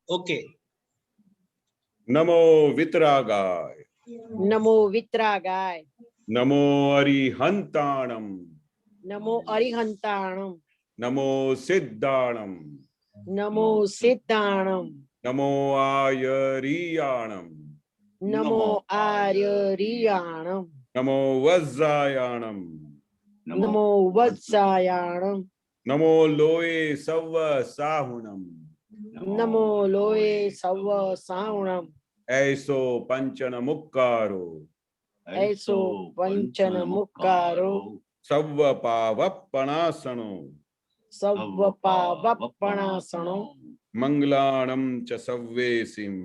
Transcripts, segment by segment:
Okay. नमो वितरागाय, नमो वितरागाय, नमो अरिहंताणम, नमो अरिहंताणम, नमो सिद्धाणम, नमो सिद्धाणम, नमो आयरियाणम, नमो आर्यरियाणम, नमो वज्रायाणम, नमो वत्सायाणम, नमो लोए सव्व साहुणम, नमो लोए सव सावणम, ऐसो पंचन मुक्कारो, ऐसो पंचन मुक्कारो, सव्व पावप्पणासनो, सव्व पावप्पणासनो, मंगलाणं च सव्वेसिं,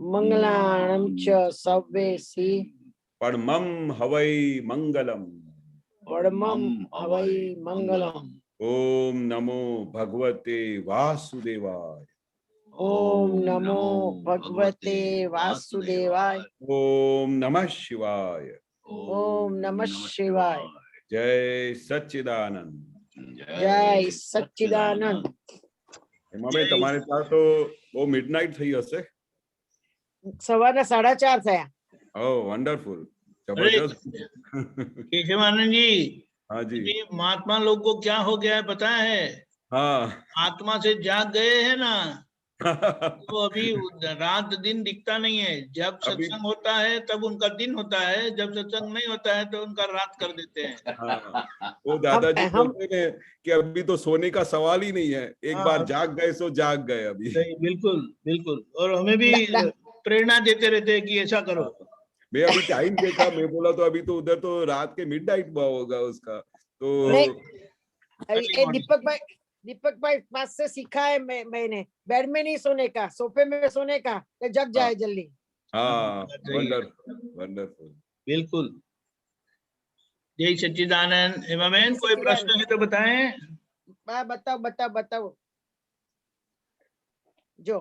मंगलाणं च सव्वेसि, परमं हवै मंगलम्। परमं हवै मंगलम्। ओम नमो भगवते वासुदेवाय, ओम नमो भगवते वासुदेवाय, ओम नमः शिवाय, ओम नमः शिवाय। जय सच्चिदानंद। जय सच्चिदानंद। એમાં તમારે ત્યાં તો બહુ મિડનાઇટ થઈ હશે. સવારના 4:30 થયા. ઓ વન્ડરફુલ, अरे जबरदस्त। केशवानंद जी, हाँ जी, ये महात्मा लोग को क्या हो गया है पता है? हाँ। आत्मा से जाग गए हैं ना, तो अभी रात दिन दिखता नहीं है। जब अभी सत्संग होता है तब उनका दिन होता है, जब सत्संग नहीं होता है तो उनका रात कर देते हैं। हाँ, वो दादाजी बोलते हैं कि अभी तो सोने का सवाल ही नहीं है, एक हाँ, बार जाग गए सो जाग गए अभी। नहीं, बिल्कुल बिल्कुल। और हमें भी प्रेरणा देते रहते हैं कि ऐसा करो। मैं अभी टाइम देखा, मैं बोला तो अभी तो उधर तो रात के मिडनाइट हुआ होगा उसका तो। नहीं, दीपक भाई पास से सीखा है मैंने, बेड में नहीं सोने का, सोफे में सोने का, तो जग जाए जल्दी। हाँ, वंडरफुल वंडरफुल, बिल्कुल। जय सच्चिदानंद। हेमा बहन, कोई प्रश्न है तो बताएं। बताओ बताओ बताओ। जो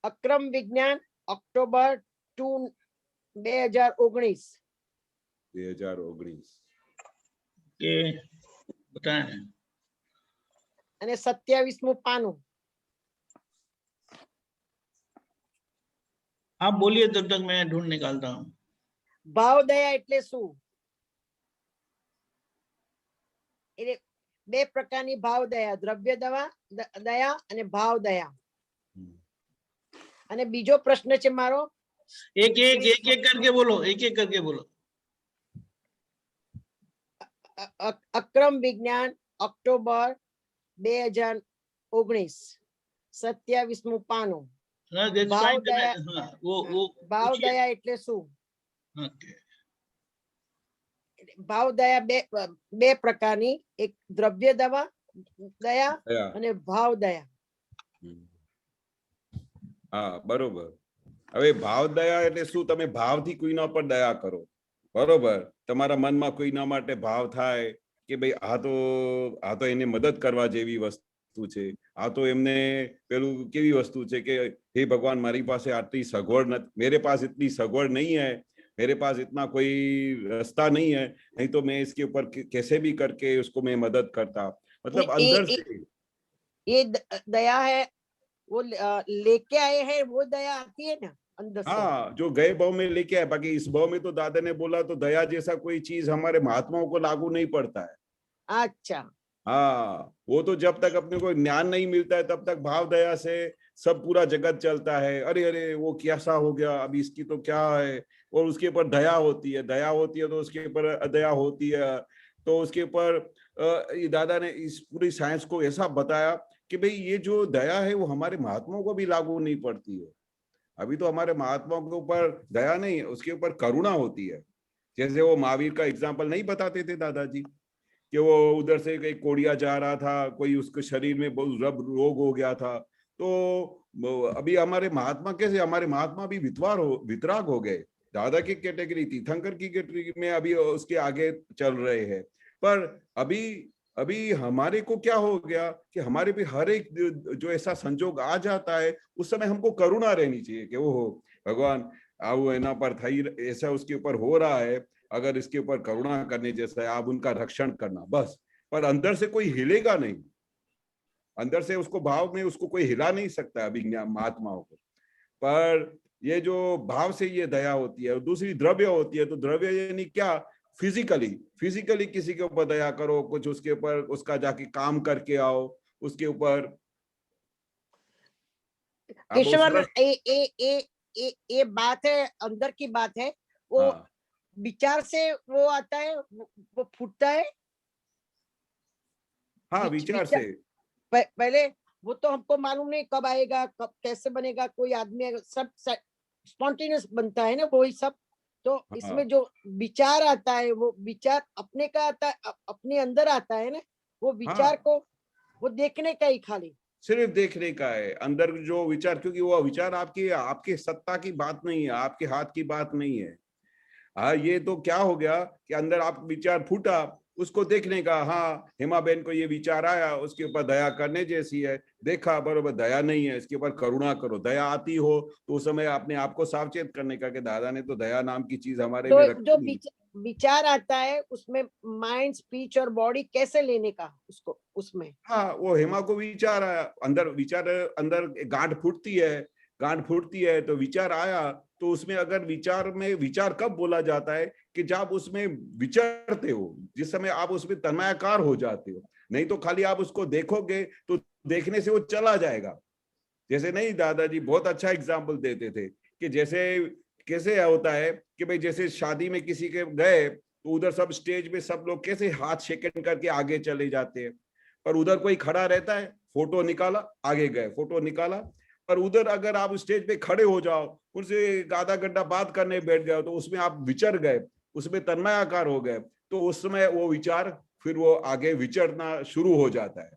अक्रम विज्ञान ऑक्टोबर 2 2019 के बताएं। અને 27મું પાનું। आप बोलिए तब तक मैं ढूंढ निकालता हूँ। ભાવ દયા એટલે શું? એટલે બે પ્રકારની ભાવ દયા, દ્રવ્ય દયા અને ભાવ દયા। અને બીજો પ્રશ્ન છે મારો, एक एक करके बोलो, एक एक करके बोलो। અક્રમ વિજ્ઞાન ઓક્ટોબર 2019 27મું પાનું। ભાવ દયા એટલે શું? ભાવ દયા બે પ્રકારની, એક દ્રવ્ય દયા અને ભાવ દયા। હા, બરોબર। હવે ભાવ દયા એટલે શું? તમે ભાવથી કોઈના પર દયા કરો, બરોબર? તમારા મનમાં કોઈના માટે ભાવ થાય કે ભાઈ આ તો એને મદદ કરવા જેવી વસ્તુ છે, આ તો એમને પેલું કેવી વસ્તુ છે કે હે ભગવાન મારી પાસે આટલી સગવડ નથી, मेरे पास इतनी सगवड़ नहीं है, मेरे पास इतना कोई रास्ता नहीं है, नहीं तो मैं इसके ऊपर कैसे भी करके उसको मैं मदद करता। मतलब अंदर से ये दया है, वो लेके आए हैं, वो दया आती है ना अंदर से। हाँ, जो गए भाव में लेके आए। बाकी इस भाव में तो दादा ने बोला तो दया जैसा कोई चीज हमारे महात्माओं को लागू नहीं पड़ता है। अच्छा, हाँ, वो तो जब तक अपने को ज्ञान नहीं मिलता है तब तक भाव दया से सब पूरा जगत चलता है। अरे अरे वो कैसा हो गया, अभी इसकी तो क्या है, और उसके ऊपर दया होती है, दया होती है तो उसके ऊपर अदया होती है, तो उसके ऊपर दादा ने इस पूरी साइंस को ऐसा बताया कि भाई ये जो दया है वो हमारे महात्माओं को भी लागू नहीं पड़ती है। अभी तो हमारे महात्माओं के ऊपर दया नहीं, उसके ऊपर करुणा होती है। जैसे वो महावीर का एग्जाम्पल नहीं बताते थे दादाजी कि वो उधर से कहीं कोड़िया जा रहा था, कोई उसके शरीर में बहुत रोग हो गया था, तो अभी हमारे महात्मा कैसे, हमारे महात्मा भी वितराग हो गए। दादा की कैटेगरी, तीर्थंकर की कैटेगरी में अभी उसके आगे चल रहे हैं। पर अभी हमारे को क्या हो गया कि हमारे भी हर एक जो ऐसा संजोग आ जाता है उस समय हमको करुणा रहनी चाहिए कि ओहो भगवान आओ एना पर थई ऐसा उसके ऊपर हो रहा है, अगर इसके ऊपर करुणा करने जैसा है आप उनका रक्षण करना बस। पर अंदर से कोई हिलेगा नहीं, अंदर से उसको भाव में उसको कोई हिला नहीं सकता अभी महात्माओं को। पर ये जो भाव से ये दया होती है, दूसरी द्रव्य होती है। तो द्रव्य यानी क्या, फिजिकली किसी के ऊपर दया करो, कुछ उसके ऊपर उसका जाके काम करके आओ, उसके ऊपर केशवानंद ये बात है, अंदर की बात है। वो हाँ, विचार से वो आता है, वो फूटता है। हाँ विचार से। पहले वो तो हमको मालूम नहीं कब आएगा, कब कैसे बनेगा, कोई आदमी सब स्पॉन्टेनियस बनता है ना, वही सब। तो हाँ, इसमें जो विचार आता है, वो विचार अपने का आता है, अपने अंदर आता है ना, वो विचार हाँ, को वो देखने का ही खाली, सिर्फ देखने का है अंदर जो विचार, क्योंकि वो विचार आपकी आपके सत्ता की बात नहीं है, आपके हाथ की बात नहीं है। हाँ, ये तो क्या हो गया कि अंदर आप विचार फूटा, उसको देखने का। हाँ, हेमा बहन को ये विचार आया, उसके ऊपर दया करने जैसी है, देखा बरोबर दया नहीं है, इसके ऊपर करुणा करो। दया आती हो तो उस समय अपने आप को सावचेत करने का कि दादा ने तो दया नाम की चीज हमारे में तो जो रखी नहीं। विचार आता है उसमें माइंड, स्पीच और बॉडी कैसे लेने का उसको, उसमें हाँ, वो हेमा को विचार आया, अंदर विचार, अंदर गांठ फूटती है तो विचार आया। तो उसमें अगर विचार में, विचार कब बोला जाता है कि जब उसमें विचरते हो, जिस समय आप उसमें तन्मयाकार हो जाते हो। नहीं तो खाली आप उसको देखोगे तो देखने से वो चला जाएगा। जैसे नहीं, दादाजी बहुत अच्छा एग्जाम्पल देते थे कि जैसे कैसे होता है कि भाई जैसे शादी में किसी के गए तो उधर सब स्टेज पे सब लोग कैसे हाथ शेकन करके आगे चले जाते हैं, पर उधर कोई खड़ा रहता है, फोटो निकाला आगे गए, फोटो निकाला। पर उधर अगर आप स्टेज पे खड़े हो जाओ, उनसे आधा घंटा बात करने बैठ गए तो उसमें आप विचर गए, उसमें तन्मयाकार हो गए, तो उस समय वो विचार फिर वो आगे विचरना शुरू हो जाता है।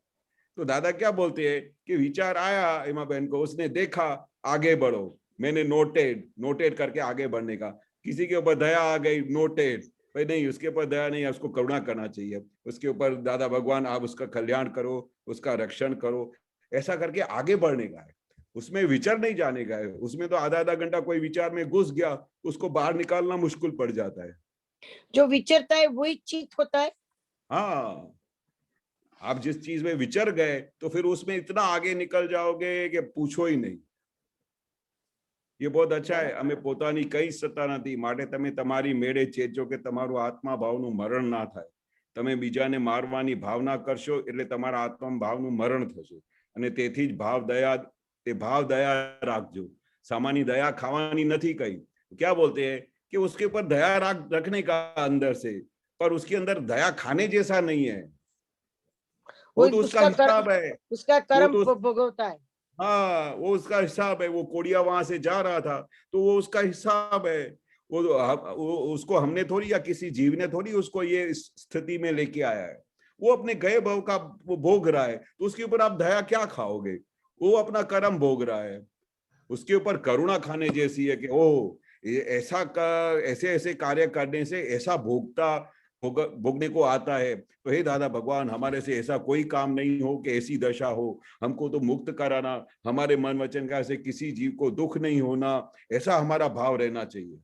तो दादा क्या बोलते हैं कि विचार आया हेमा बहन को, उसने देखा, आगे बढ़ो। मैंने नोटेड करके आगे बढ़ने का। किसी के ऊपर दया आ गई, नोटेड, भाई नहीं उसके ऊपर दया नहीं है, उसको करुणा करना चाहिए, उसके ऊपर दादा भगवान आप उसका कल्याण करो, उसका रक्षण करो, ऐसा करके आगे बढ़ने का है। उसमें विचार नहीं जाने का है। उसमें तो आधा आधा घंटा कोई विचार में घुस गया, उसको बाहर निकालना मुश्किल पड़ जाता है। जो विचरता है वही चित होता है। हाँ, आप जिस चीज में विचर गए तो फिर उसमें इतना आगे निकल जाओगे कि पूछो ही नहीं। ये बहुत अच्छा है। અમે પોતાની કઈ સત્તા નથી, માટે તમે તમારી મેળે ચેતજો કે તમારું આત્મા ભાવનું મરણ ના થાય। તમે બીજાને મારવાની ભાવના કરશો એટલે તમારા આત્મા ભાવનું મરણ થશે। અને તેથી જ ભાવ દયા રાખજો। સામાન્ય દયા ખાવાની નથી કઈ। क्या बोलते हैं कि उसके ऊपर दया रखने का अंदर से, पर उसके अंदर दया खाने जैसा नहीं है। वो तो उसका हिसाब है। उसका वो कर्म तो भोगवता है। हाँ, वो उसका हिसाब है। वो कोड़िया वहां से जा रहा था तो वो उसका हिसाब है। वो उसको हमने थोड़ी, या किसी जीव ने थोड़ी उसको ये स्थिति में लेके आया है। वो अपने गए भव का वो भोग रहा है, तो उसके ऊपर आप दया क्या खाओगे? वो अपना कर्म भोग रहा है। उसके ऊपर करुणा खाने जैसी है कि ओ ऐसे ऐसे कार्य करने से ऐसा भोगने को आता है। तो हे दादा भगवान, हमारे से ऐसा कोई काम नहीं हो कि ऐसी दशा हो, हमको तो मुक्त कराना, हमारे मन वचन का से किसी जीव को दुख नहीं होना, ऐसा हमारा भाव रहना चाहिए।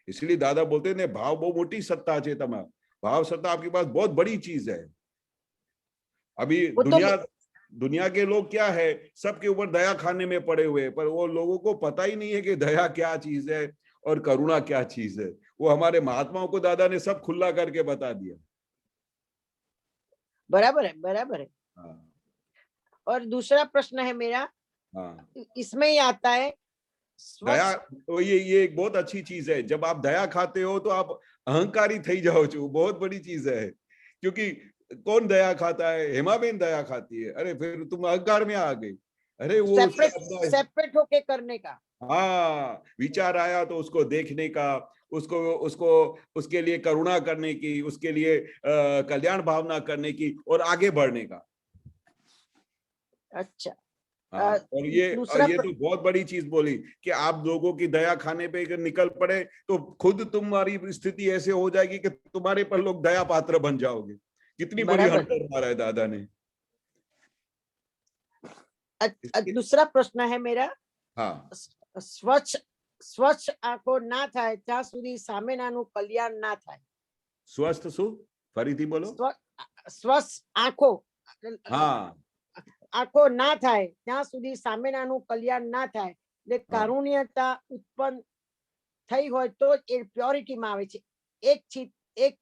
इसलिए दादा बोलते हैं भाव बहुत मोटी सत्ता है तमाम। भाव सत्ता आपके पास बहुत बड़ी चीज है। अभी वो तो दुनिया के लोग क्या है, सबके ऊपर दया खाने में पड़े हुए, पर वो लोगों को पता ही नहीं है कि दया क्या चीज है और करुणा क्या चीज है। वो हमारे महात्माओं को दादा ने सब खुला करके बता दिया। बराबर है, बराबर है। हाँ, और दूसरा प्रश्न है मेरा, हाँ, इसमें ही आता है दया। स्वच्छ। तो ये एक बहुत अच्छी चीज है। जब आप दया खाते हो तो आप अहंकारी थई जाओ छो, बहुत बड़ी चीज है। क्योंकि कौन दया खाता है? हेमा बेन दया खाती है। अरे फिर तुम अहंकार में आ गई। अरे वो उसका अपना, सेपरेट होके करने का। हाँ, विचार आया तो उसको देखने का, उसको उसको उसके लिए करुणा करने की, उसके लिए कल्याण भावना करने की और आगे बढ़ने का। अच्छा। हाँ, और दूसरा ये तो बहुत बड़ी चीज बोली कि आप लोगों की दया खाने पे अगर निकल पड़े तो खुद तुम्हारी स्थिति ऐसे हो जाएगी कि तुम्हारे पर लोग दया पात्र बन जाओगे। कितनी बड़ी बराबर। अंतर मारा है दादा ने। दूसरा प्रश्न है मेरा, हाँ, સ્વચ્છ સ્વચ્છ આંખો ના થાય ત્યાં સુધી સામેનાનું કલ્યાણ ના થાય। स्वस्थ सु फरीथी बोलो। સ્વચ્છ આંખો, हाँ, આંખો ના થાય ત્યાં સુધી સામેનાનું કલ્યાણ ના થાય એટલે કારુણ્યતા ઉત્પન્ન થઈ હોય તો જ એ પ્યોરિટીમાં આવે છે. એક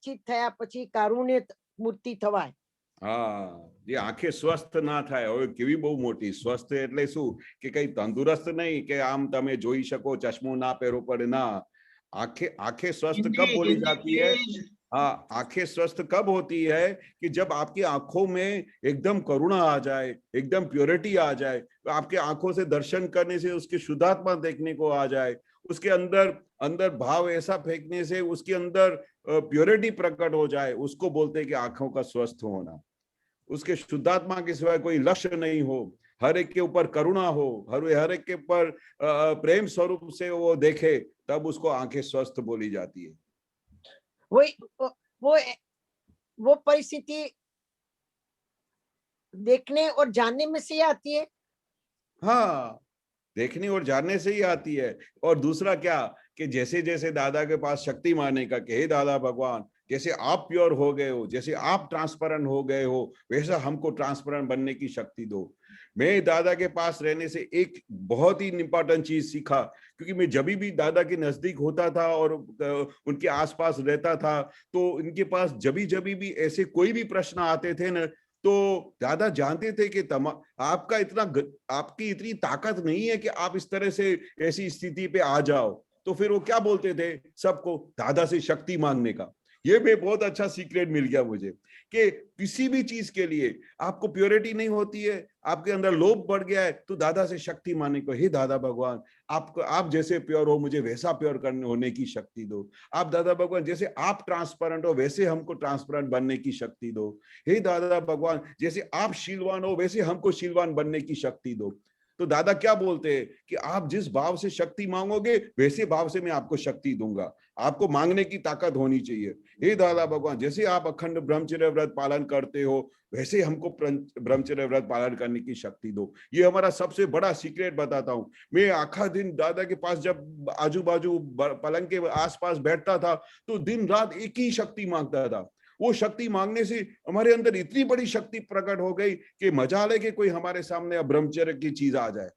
ચીજ થયા પછી કારુણ્ય મૂર્તિ થવાય. હા, જે આંખે સ્વસ્થ ના થાય. હવે કેવી બહુ મોટી સ્વસ્થ એટલે શું કે કઈ તંદુરસ્ત નહીં કે આમ તમે જોઈ શકો, ચશ્મો ના પહેરો પડે, ના. आंखें स्वस्थ कब बोली जाती है? हाँ, आंखें स्वस्थ कब होती है कि जब आपकी आंखों में एकदम करुणा आ जाए, एकदम प्योरिटी आ जाए, तो आपके आंखों से दर्शन करने से उसकी शुद्धात्मा देखने को आ जाए, उसके अंदर अंदर भाव ऐसा फेंकने से उसके अंदर प्योरिटी प्रकट हो जाए, उसको बोलते हैं कि आंखों का स्वस्थ होना। उसके शुद्धात्मा के सिवाय कोई लक्ष्य नहीं हो, हर एक के ऊपर करुणा हो, हर एक के ऊपर प्रेम स्वरूप से वो देखे, तब उसको आंखें स्वस्थ बोली जाती है। वो परिस्थिति देखने और जानने में से आती है। हाँ, देखने और जानने से ही आती है। और दूसरा क्या कि जैसे जैसे दादा के पास शक्ति माने का कि हे दादा भगवान, जैसे आप प्योर हो गए हो, जैसे आप ट्रांसपेरेंट हो गए हो, वैसा हमको ट्रांसपेरेंट बनने की शक्ति दो। मैं दादा के पास रहने से एक बहुत ही इंपॉर्टेंट चीज सीखा, क्योंकि मैं जब भी दादा के नजदीक होता था और उनके आसपास रहता था, तो इनके पास जब भी ऐसे कोई भी प्रश्न आते थे ना, तो दादा जानते थे कि आपकी इतनी ताकत नहीं है कि आप इस तरह से ऐसी स्थिति पे आ जाओ। तो फिर वो क्या बोलते थे सबको? दादा से शक्ति मांगने का। ये भी बहुत अच्छा सीक्रेट मिल गया मुझे कि किसी भी चीज के लिए आपको प्योरिटी नहीं होती है, आपके अंदर लोभ बढ़ गया है, तो दादा से शक्ति मांगने को, हे दादा भगवान, आप जैसे प्योर हो मुझे वैसा प्योर करने होने की शक्ति दो। आप दादा भगवान जैसे आप ट्रांसपेरेंट हो वैसे हमको ट्रांसपेरेंट बनने की शक्ति दो। हे दादा भगवान, जैसे आप शीलवान हो वैसे हमको शीलवान बनने की शक्ति दो। तो दादा क्या बोलते हैं कि आप जिस भाव से शक्ति मांगोगे वैसे भाव से मैं आपको शक्ति दूंगा। आपको मांगने की ताकत होनी चाहिए। हे दादा भगवान, जैसे आप अखंड ब्रह्मचर्य व्रत पालन करते हो वैसे हमको ब्रह्मचर्य व्रत पालन करने की शक्ति दो। ये हमारा सबसे बड़ा सीक्रेट बताता हूँ। मैं आखा दिन दादा के पास जब आजू बाजू पलंग के आसपास बैठता था तो दिन रात एक ही शक्ति मांगता था। वो शक्ति मांगने से हमारे अंदर इतनी बड़ी शक्ति प्रकट हो गई कि मजा ले कि कोई हमारे सामने ब्रह्मचर्य की चीज आ जाए।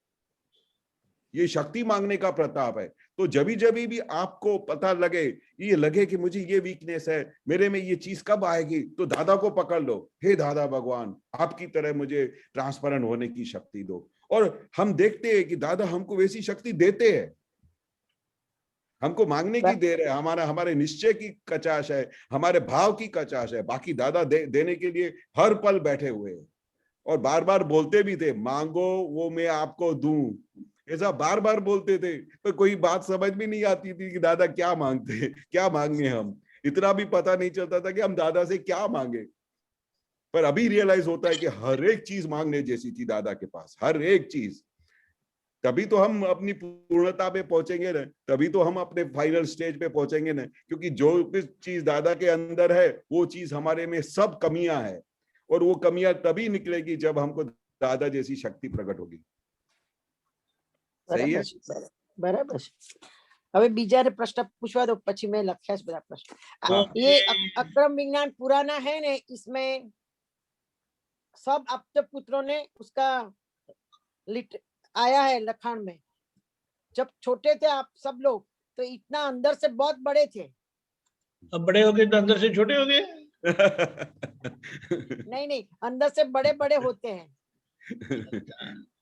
ये शक्ति मांगने का प्रताप है। तो जब भी आपको पता लगे, ये लगे कि मुझे ये वीकनेस है, मेरे में ये चीज कब आएगी, तो दादा को पकड़ लो। हे दादा भगवान, आपकी तरह मुझे ट्रांसपेरेंट होने की शक्ति दो। और हम देखते हैं कि दादा हमको वैसी शक्ति देते हैं। हमको मांगने की देर है, हमारे निश्चय की कचाश है, हमारे भाव की कचाश है। बाकी दादा देने के लिए हर पल बैठे हुए हैं और बार बार बोलते भी थे, मांगो वो मैं आपको दूं। ऐसा बार बार बोलते थे, पर कोई बात समझ में नहीं आती थी कि दादा क्या मांगते, क्या मांगे। हम इतना भी पता नहीं चलता था कि हम दादा से क्या मांगे। पर अभी रियलाइज होता है कि हर एक चीज मांगने जैसी थी दादा के पास, हर एक चीज। तभी तो हम अपनी पूर्णता पे पहुंचेंगे ना, तभी तो हम अपने फाइनल स्टेज पे पहुंचेंगे ना, क्योंकि जो भी चीज दादा के अंदर है वो चीज हमारे में सब कमियां है, और वो कमियां तभी निकलेगी जब हमको दादा जैसी शक्ति प्रकट होगी। सही है? बराबर। હવે બીજાને પ્રશ્ન પૂછવા દો, પછી મેં લખ્યા છે બધા પ્રશ્ન। ये अक्रम विज्ञान पुराना है ने, इसमें सब आपके पुत्रों ने उसका आया है लखान में। जब छोटे थे आप सब लोग तो इतना अंदर से बहुत बड़े थे, अब बड़े हो गए तो अंदर से छोटे हो गए। नहीं, अंदर से बड़े बड़े होते हैं।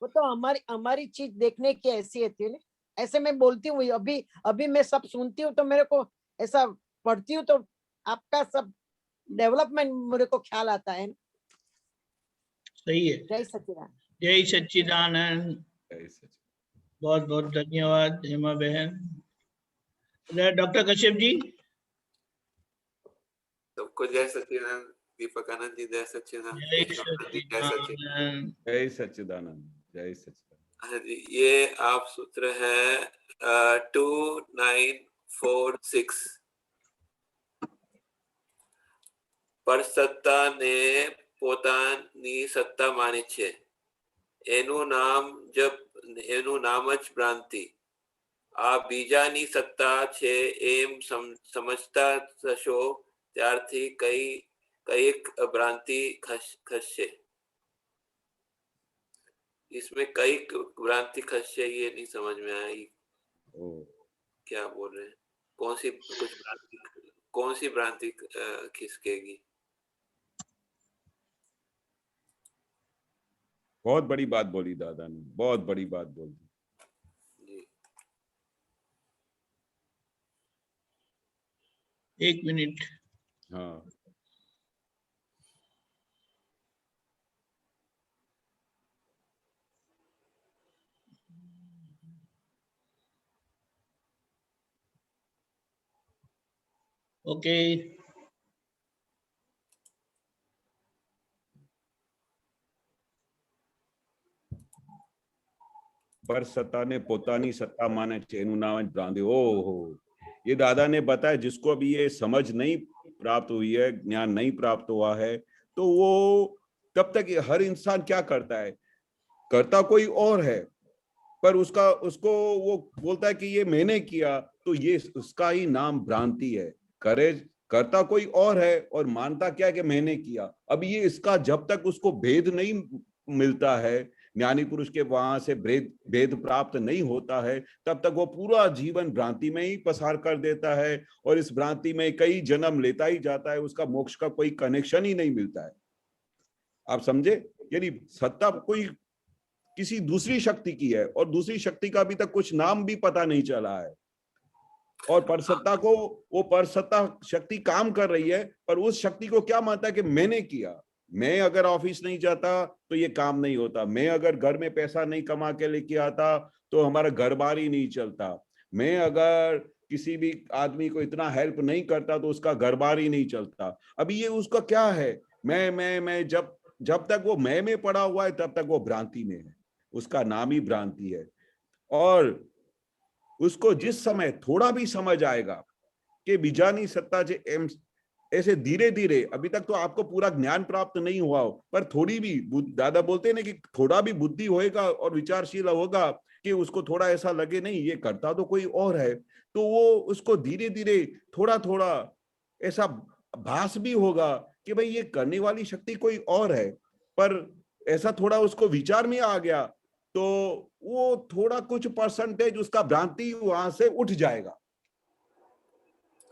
वो तो हमारी चीज देखने की हैसियत है ना। ऐसे मैं बोलती हूँ, अभी मैं सब सुनती हूँ तो मेरे को ऐसा पढ़ती हूँ तो आपका सब डेवलपमेंट मेरे को ख्याल आता है। सही है। जय सच्चिदानंद। जय सच्चिदानंद। बहुत बहुत धन्यवाद हेमा बहन। डॉक्टर कश्यप जी। सबको जय सच्चिदानंद। दीपक आनंद जी जय सच्चिदानंद। जय सच्चिदानंद। जय सच्चिदानंद। ये आप सूत्र है 2946। पर सत्ता ने પોતાની સત્તા માની છે, એનું નામ જ ભ્રાંતિ। આ બીજાની સત્તા છે એમ સમજતા થશો ત્યારથી કઈક ભ્રાંતિ ખસશે। इसमें कई भ्रांति खस्य, ये नहीं समझ में आया ये ओ, क्या बोल रहे हैं। कौन सी भ्रांति खिसकेगी। बहुत बड़ी बात बोली दादा ने, बहुत बड़ी बात बोली। जी 1 मिनट। हाँ ओके। पर सत्ता ने पोतानी सत्ता माने चेनु नाम भ्रांति। ओहो, ये दादा ने बताया जिसको अभी ये समझ नहीं प्राप्त हुई है, ज्ञान नहीं प्राप्त हुआ है, तो वो तब तक हर इंसान क्या करता है, करता कोई और है, पर उसको वो बोलता है कि ये मैंने किया, तो ये उसका ही नाम भ्रांति है। करता कोई और है और मानता क्या है कि मैंने किया। अब ये इसका जब तक उसको भेद नहीं मिलता है, ज्ञानी पुरुष के वहां से भेद प्राप्त नहीं होता है, तब तक वो पूरा जीवन भ्रांति में ही पसार कर देता है और इस भ्रांति में कई जन्म लेता ही जाता है, उसका मोक्ष का कोई कनेक्शन ही नहीं मिलता है। आप समझे? यानी सत्ता कोई किसी दूसरी शक्ति की है और दूसरी शक्ति का अभी तक कुछ नाम भी पता नहीं चला है, और परसत्ता को, वो परसत्ता शक्ति काम कर रही है, पर उस शक्ति को क्या मानता है कि मैंने किया। मैं अगर ऑफिस नहीं जाता तो ये काम नहीं होता, मैं अगर घर में पैसा नहीं कमा के लेके आता तो हमारा घर बार ही नहीं चलता, मैं अगर किसी भी आदमी को इतना हेल्प नहीं करता तो उसका घर बार ही नहीं चलता। अभी ये उसका क्या है, मैं जब तक वो मैं में पड़ा हुआ है तब तक वो भ्रांति में है, उसका नाम ही भ्रांति है। और उसको जिस समय थोड़ा भी समझ आएगा कि बीजानी सत्ता जे ऐसे धीरे धीरे, अभी तक तो आपको पूरा ज्ञान प्राप्त नहीं हुआ हो, पर थोड़ी भी, दादा बोलते हैं ना कि थोड़ा भी बुद्धि होएगा और विचारशील होगा कि उसको थोड़ा ऐसा लगे नहीं ये करता तो कोई और है, तो वो उसको धीरे धीरे थोड़ा थोड़ा ऐसा भास भी होगा कि भाई ये करने वाली शक्ति कोई और है, पर ऐसा थोड़ा उसको विचार में आ गया तो वो थोड़ा कुछ परसेंटेज उसका भ्रांति वहां से उठ जाएगा।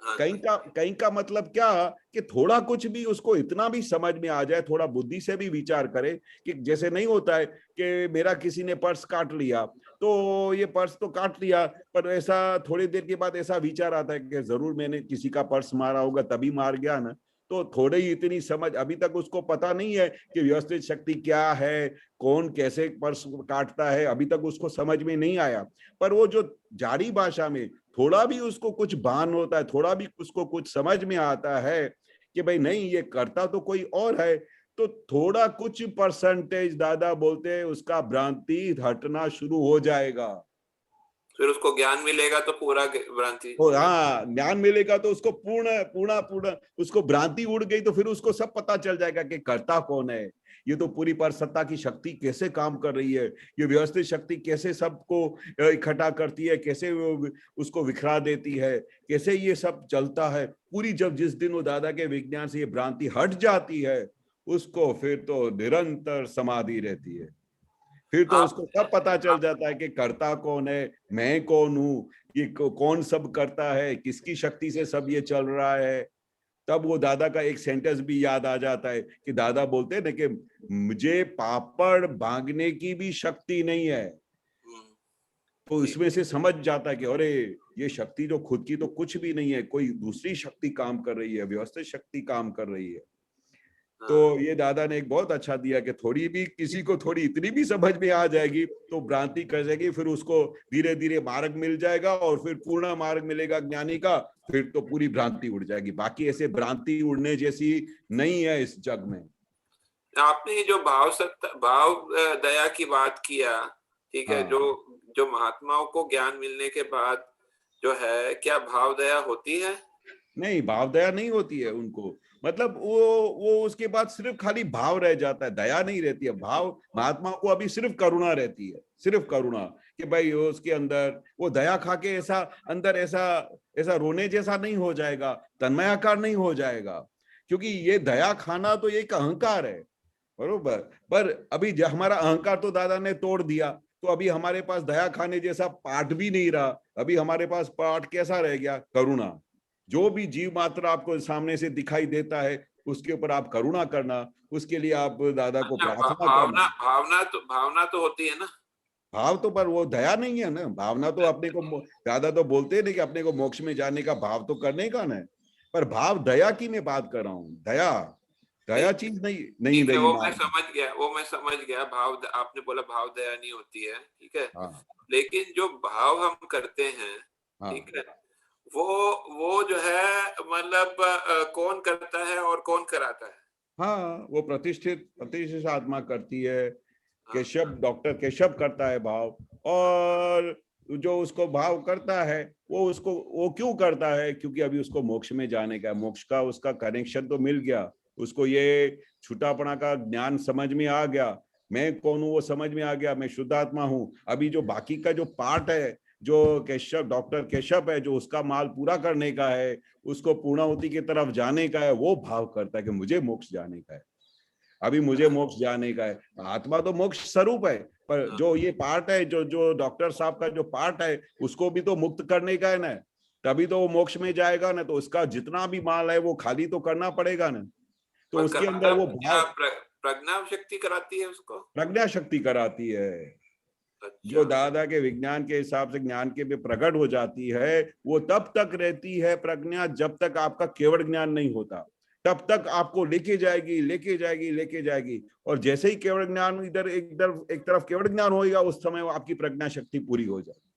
कहीं का मतलब क्या कि थोड़ा कुछ भी उसको इतना भी समझ में आ जाए, थोड़ा बुद्धि से भी विचार करे कि जैसे नहीं होता है कि मेरा किसी ने पर्स काट लिया, तो ये पर्स तो काट लिया, पर ऐसा थोड़ी देर के बाद ऐसा विचार आता है कि जरूर मैंने किसी का पर्स मारा होगा तभी मार गया ना। तो थोड़ी ही इतनी समझ, अभी तक उसको पता नहीं है कि व्यवस्थित शक्ति क्या है, कौन कैसे पर्स काटता है, अभी तक उसको समझ में नहीं आया। पर वो जो जारी भाषा में थोड़ा भी उसको कुछ भान होता है, थोड़ा भी उसको कुछ समझ में आता है कि भाई नहीं ये करता तो कोई और है, तो थोड़ा कुछ परसेंटेज दादा बोलते हैं उसका भ्रांति हटना शुरू हो जाएगा। फिर उसको ज्ञान मिलेगा तो पूरा भ्रांति, हाँ ज्ञान मिलेगा तो उसको पूर्ण उसको भ्रांति उड़ गई तो फिर उसको सब पता चल जाएगा कि करता कौन है, ये तो पूरी परसत्ता की शक्ति कैसे काम कर रही है, ये व्यवस्थित शक्ति कैसे सबको इकट्ठा करती है, कैसे उसको बिखरा देती है, कैसे ये सब चलता है पूरी। जब जिस दिन वो दादा के विज्ञान से ये भ्रांति हट जाती है उसको फिर तो निरंतर समाधि रहती है, फिर तो उसको सब पता चल जाता है कि करता कौन है, मैं कौन हूँ, ये कौन सब करता है, किसकी शक्ति से सब ये चल रहा है। तब वो दादा का एक सेंटेंस भी याद आ जाता है कि दादा बोलते हैं ना कि मुझे पापड़ भागने की भी शक्ति नहीं है, तो इसमें से समझ जाता है कि अरे ये शक्ति जो खुद की तो कुछ भी नहीं है, कोई दूसरी शक्ति काम कर रही है, व्यवस्थित शक्ति काम कर रही है। तो ये दादा ने एक बहुत अच्छा दिया कि थोड़ी भी किसी को थोड़ी इतनी भी समझ में आ जाएगी तो भ्रांति कर जाएगी, फिर उसको धीरे धीरे मार्ग मिल जाएगा और फिर पूर्ण मार्ग मिलेगा ज्ञानी का, फिर तो पूरी भ्रांति उड़ जाएगी। बाकी ऐसे भ्रांति उड़ने जैसी नहीं है इस जग में। आपने जो भाव दया की बात किया, ठीक है, जो महात्माओं को ज्ञान मिलने के बाद जो है, क्या भाव दया होती है? नहीं, भाव दया नहीं होती है उनको, मतलब वो उसके बाद सिर्फ खाली भाव रह जाता है, दया नहीं रहती है। भाव महात्माओं को अभी सिर्फ करुणा रहती है, सिर्फ करुणा, कि भाई उसके अंदर वो दया खा के ऐसा अंदर ऐसा रोने जैसा नहीं हो जाएगा, तन्मयाकार नहीं हो जाएगा, क्योंकि ये दया खाना तो एक अहंकार है। बरोबर। पर अभी हमारा अहंकार तो दादा ने तोड़ दिया, तो अभी हमारे पास दया खाने जैसा पाठ भी नहीं रहा। अभी हमारे पास पाठ कैसा रह गया? करुणा। जो भी जीव मात्र आपको सामने से दिखाई देता है उसके ऊपर आप करुणा करना, उसके लिए आप दादा को अच्छा, प्रार्थना भावना करना। भावना तो होती है ना। भाव तो, पर वो दया नहीं है ना। भावना तो अपने को दादा तो बोलते हैं नहीं कि अपने को मोक्ष में जाने का भाव तो करने का ना, पर भाव दया की मैं बात कर रहा हूँ। दया, दया नहीं, चीज नहीं नहीं ठीक है, रही वो मैं मार्ग। समझ गया, वो मैं समझ गया। आपने बोला भाव दया नहीं होती है, ठीक है। हाँ लेकिन जो भाव हम करते हैं, ठीक हाँ है, वो जो है मतलब कौन करता है और कौन कराता है? हाँ, वो प्रतिष्ठित प्रतिष्ठित आत्मा करती है। हाँ, केशव, डॉक्टर केशव करता है भाव। और जो उसको भाव करता है वो क्यों करता है? क्योंकि अभी उसको मोक्ष में जाने का है। मोक्ष का उसका कनेक्शन तो मिल गया उसको, ये छुटापना का ज्ञान समझ में आ गया। मैं कौन हूँ वो समझ में आ गया, मैं शुद्ध आत्मा हूँ। अभी जो बाकी का जो पार्ट है, जो केशव, डॉक्टर केशव है, जो उसका माल पूरा करने का है, उसको पूर्णाहुति की तरफ जाने का है, वो भाव करता है कि मुझे मोक्ष जाने का है। अभी मुझे मोक्ष जाने का है। आत्मा तो मोक्ष स्वरूप है, पर हाँ, जो ये पार्ट है, जो जो डॉक्टर साहब का जो पार्ट है, उसको भी तो मुक्त करने का है ना। तभी तो वो मोक्ष में जाएगा ना। तो उसका जितना भी माल है वो खाली तो करना पड़ेगा ना। तो पर उसके अंदर कराता वो क्या भाव, प्रज्ञा शक्ति कराती है उसको? प्रज्ञा शक्ति कराती है। जो अच्छा, दादा के विज्ञान के हिसाब से ज्ञान के भी प्रकट हो जाती है, वो तब तक रहती है प्रज्ञा जब तक आपका केवल ज्ञान नहीं होता। तब तक आपको लेके जाएगी, लेके जाएगी, लेके जाएगी। और जैसे ही केवल ज्ञान इधर एक तरफ केवल ज्ञान होगा, उस समय वो आपकी प्रज्ञा शक्ति पूरी हो जाएगी।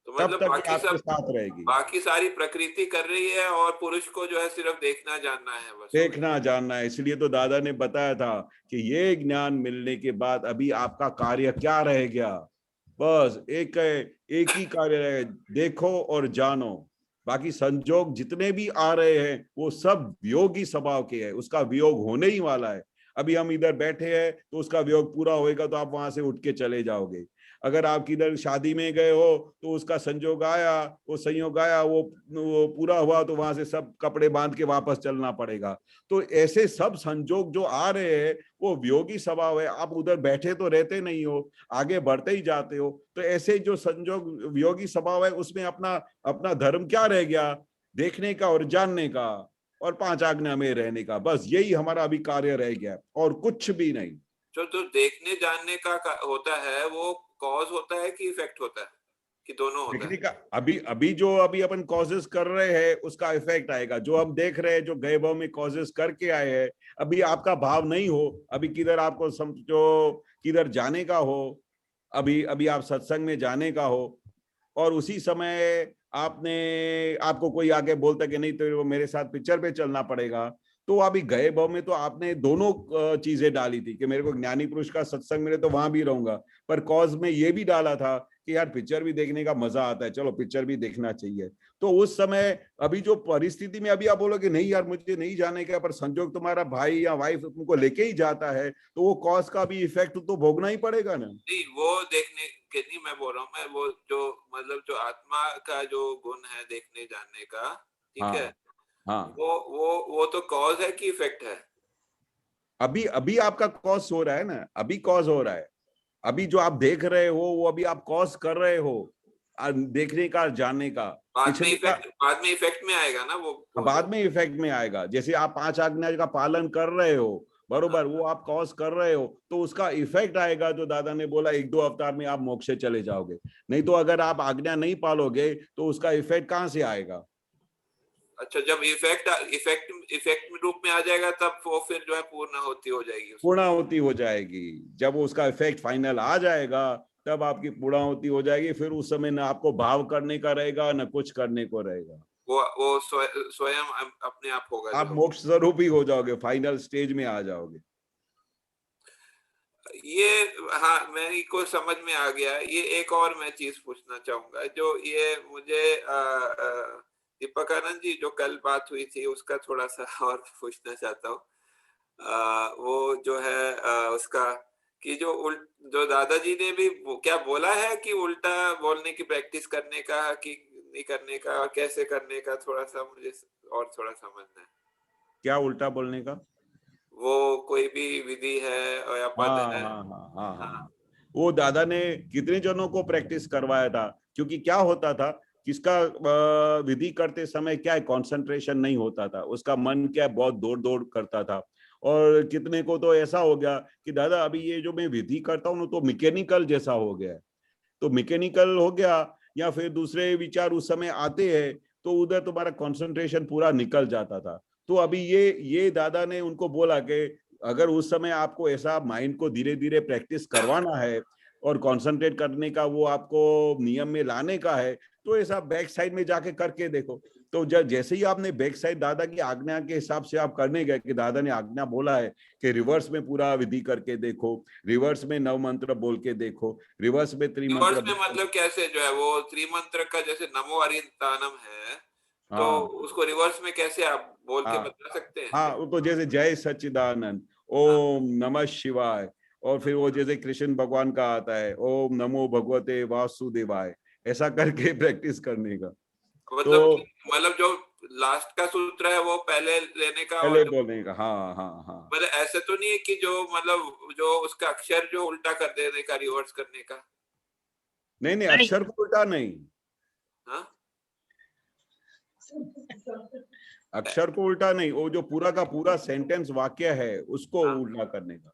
तो तब मतलब तक ये आपके साथ रहेगी। बाकी सारी प्रकृति कर रही है और पुरुष को जो है सिर्फ देखना जानना है बस। देखना जानना है। इसलिए तो दादा ने बताया था कि ये ज्ञान मिलने के बाद अभी आपका कार्य क्या रह गया? बस एक ही कार्य रहे, देखो और जानो। बाकी संजोग जितने भी आ रहे हैं वो सब वियोगी स्वभाव के हैं। उसका वियोग होने ही वाला है। अभी हम इधर बैठे हैं तो उसका वियोग पूरा होएगा तो आप वहां से उठ के चले जाओगे। अगर आप किधर शादी में गए हो तो उसका संजोग आया, वो संयोग आया, वो पूरा हुआ तो वहां से सब कपड़े बांध के वापस चलना पड़ेगा। तो ऐसे सब संजोग जो आ रहे हैं वो वियोगी स्वभाव है। आप उधर बैठे तो रहते नहीं हो, आगे बढ़ते ही जाते हो। तो ऐसे जो संजोग वियोगी स्वभाव है उसमें अपना अपना धर्म क्या रह गया? देखने का और जानने का और 5 आज्ञा में रहने का। बस यही हमारा अभी कार्य रह गया और कुछ भी नहीं। जो देखने जानने का होता है वो कॉज होता है कि इफेक्ट होता है कि दोनों होता देखने है? का अभी अपन कॉजेस कर रहे हैं उसका इफेक्ट आएगा। जो हम देख रहे हैं, जो गए भाव में कॉजेस करके आए हैं, अभी आपका भाव नहीं हो, अभी किधर आपको समझो किधर जाने का हो, अभी अभी आप सत्संग में जाने का हो, और उसी समय आपको कोई आके बोलता कि नहीं तो वो मेरे साथ पिक्चर पे चलना पड़ेगा, तो अभी गए भाव में तो आपने दोनों चीजें डाली थी कि मेरे को ज्ञानी पुरुष का सत्संग मिले तो वहां भी रहूंगा, पर कॉज में ये भी डाला था कि यार पिक्चर भी देखने का मजा आता है, चलो पिक्चर भी देखना चाहिए। तो उस समय अभी जो परिस्थिति में अभी आप बोलोगे नहीं यार मुझे नहीं जाने का, पर संजोग तुम्हारा भाई या वाइफ तुमको लेके ही जाता है, तो वो कॉज का भी इफेक्ट तो भोगना ही पड़ेगा ना। नहीं, वो देखने के नहीं मैं बोल रहा हूँ। मैं वो जो मतलब जो आत्मा का जो गुण है देखने जानने का, ठीक है, हाँ हाँ। वो तो कॉज है कि इफेक्ट है? अभी अभी आपका कॉज हो रहा है ना, अभी कॉज हो रहा है। अभी जो आप देख रहे हो वो अभी आप कॉज कर रहे हो देखने का, जानने का। पिछले का बाद में इफेक्ट में आएगा ना वो बाद जो। में इफेक्ट में आएगा। जैसे आप 5 आज्ञा का पालन कर रहे हो, बरोबर, वो आप कॉज कर रहे हो तो उसका इफेक्ट आएगा। जो दादा ने बोला 1-2 अवतार में आप मोक्ष से चले जाओगे। नहीं तो अगर आप आज्ञा नहीं पालोगे तो उसका इफेक्ट कहाँ से आएगा? अच्छा, जब इफेक्ट रूप में आ जाएगा तब वो फिर जो है पूर्ण होती हो जाएगी उसमें। पूर्णाहुति हो जाएगी। जब उसका इफेक्ट फाइनल आ जाएगा तब आपकी पूर्णाहुति हो जाएगी। फिर उस समय ना आपको भाव करने का रहेगा ना कुछ करने को रहेगा। वो स्वयं अपने आप होगा आप जो। मोक्ष स्वरूप ही हो जाओगे, फाइनल स्टेज में आ जाओगे। ये, हाँ, मेरे को समझ में आ गया। ये एक और मैं चीज पूछना चाहूंगा जो ये मुझे दीपक आनंद जी जो कल बात हुई थी उसका थोड़ा सा और पूछना चाहता हूँ। वो जो है उसका कि जो दादाजी ने भी क्या बोला है कि उल्टा बोलने की प्रैक्टिस करने का कि नहीं करने का और कैसे करने का, थोड़ा सा मुझे और थोड़ा समझना है। क्या उल्टा बोलने का? वो कोई भी विधि है या पद हाँ है? हाँ हाँ हाँ हाँ, वो दादा ने कितने जनों को प्रैक्टिस करवाया था, क्योंकि क्या होता था, किसका विधि करते समय क्या है, कंसंट्रेशन नहीं होता था, उसका मन क्या है, बहुत दौड़ दौड़ करता था। और कितने को तो ऐसा हो गया कि दादा अभी ये जो मैं विधि करता हूँ तो मैकेनिकल जैसा हो गया है, तो मैकेनिकल हो गया, या फिर दूसरे विचार उस समय आते हैं तो उधर तुम्हारा कंसंट्रेशन पूरा निकल जाता था। तो अभी ये दादा ने उनको बोला कि अगर उस समय आपको ऐसा माइंड को धीरे धीरे प्रैक्टिस करवाना है और कंसंट्रेट करने का वो आपको नियम में लाने का है, तो ऐसा बैक साइड में जाके करके देखो। तो जब जैसे ही आपने बैक साइड दादा की आज्ञा के हिसाब से आप करने गए कि दादा ने आज्ञा बोला है कि रिवर्स में पूरा विधि करके देखो, रिवर्स में नव मंत्र बोल के देखो, रिवर्स में रिवर्स त्रिमंत्र में मतलब कैसे, जो है वो त्रिमंत्र का जैसे नमो अरिंतानम है, तो हाँ उसको रिवर्स में कैसे आप बोल के हाँ बता सकते हैं? हाँ, वो तो जैसे जय सच्चिदानंद, हाँ, ओम नमः शिवाय, और फिर वो जैसे कृष्ण भगवान का आता है ओम नमो भगवते वासुदेवाय, ऐसा करके प्रैक्टिस करने का। तो मतलब जो लास्ट का सूत्र है वो पहले लेने का, पहले और बोलने का, हाँ हाँ हाँ। मतलब ऐसे तो नहीं है कि जो मतलब जो उसका अक्षर जो उल्टा कर देने का, रिवर्स करने का? नहीं नहीं, नहीं अक्षर को उल्टा नहीं, हाँ, अक्षर को उल्टा नहीं, वो जो पूरा का पूरा सेंटेंस वाक्य है उसको हाँ। उल्टा करने का।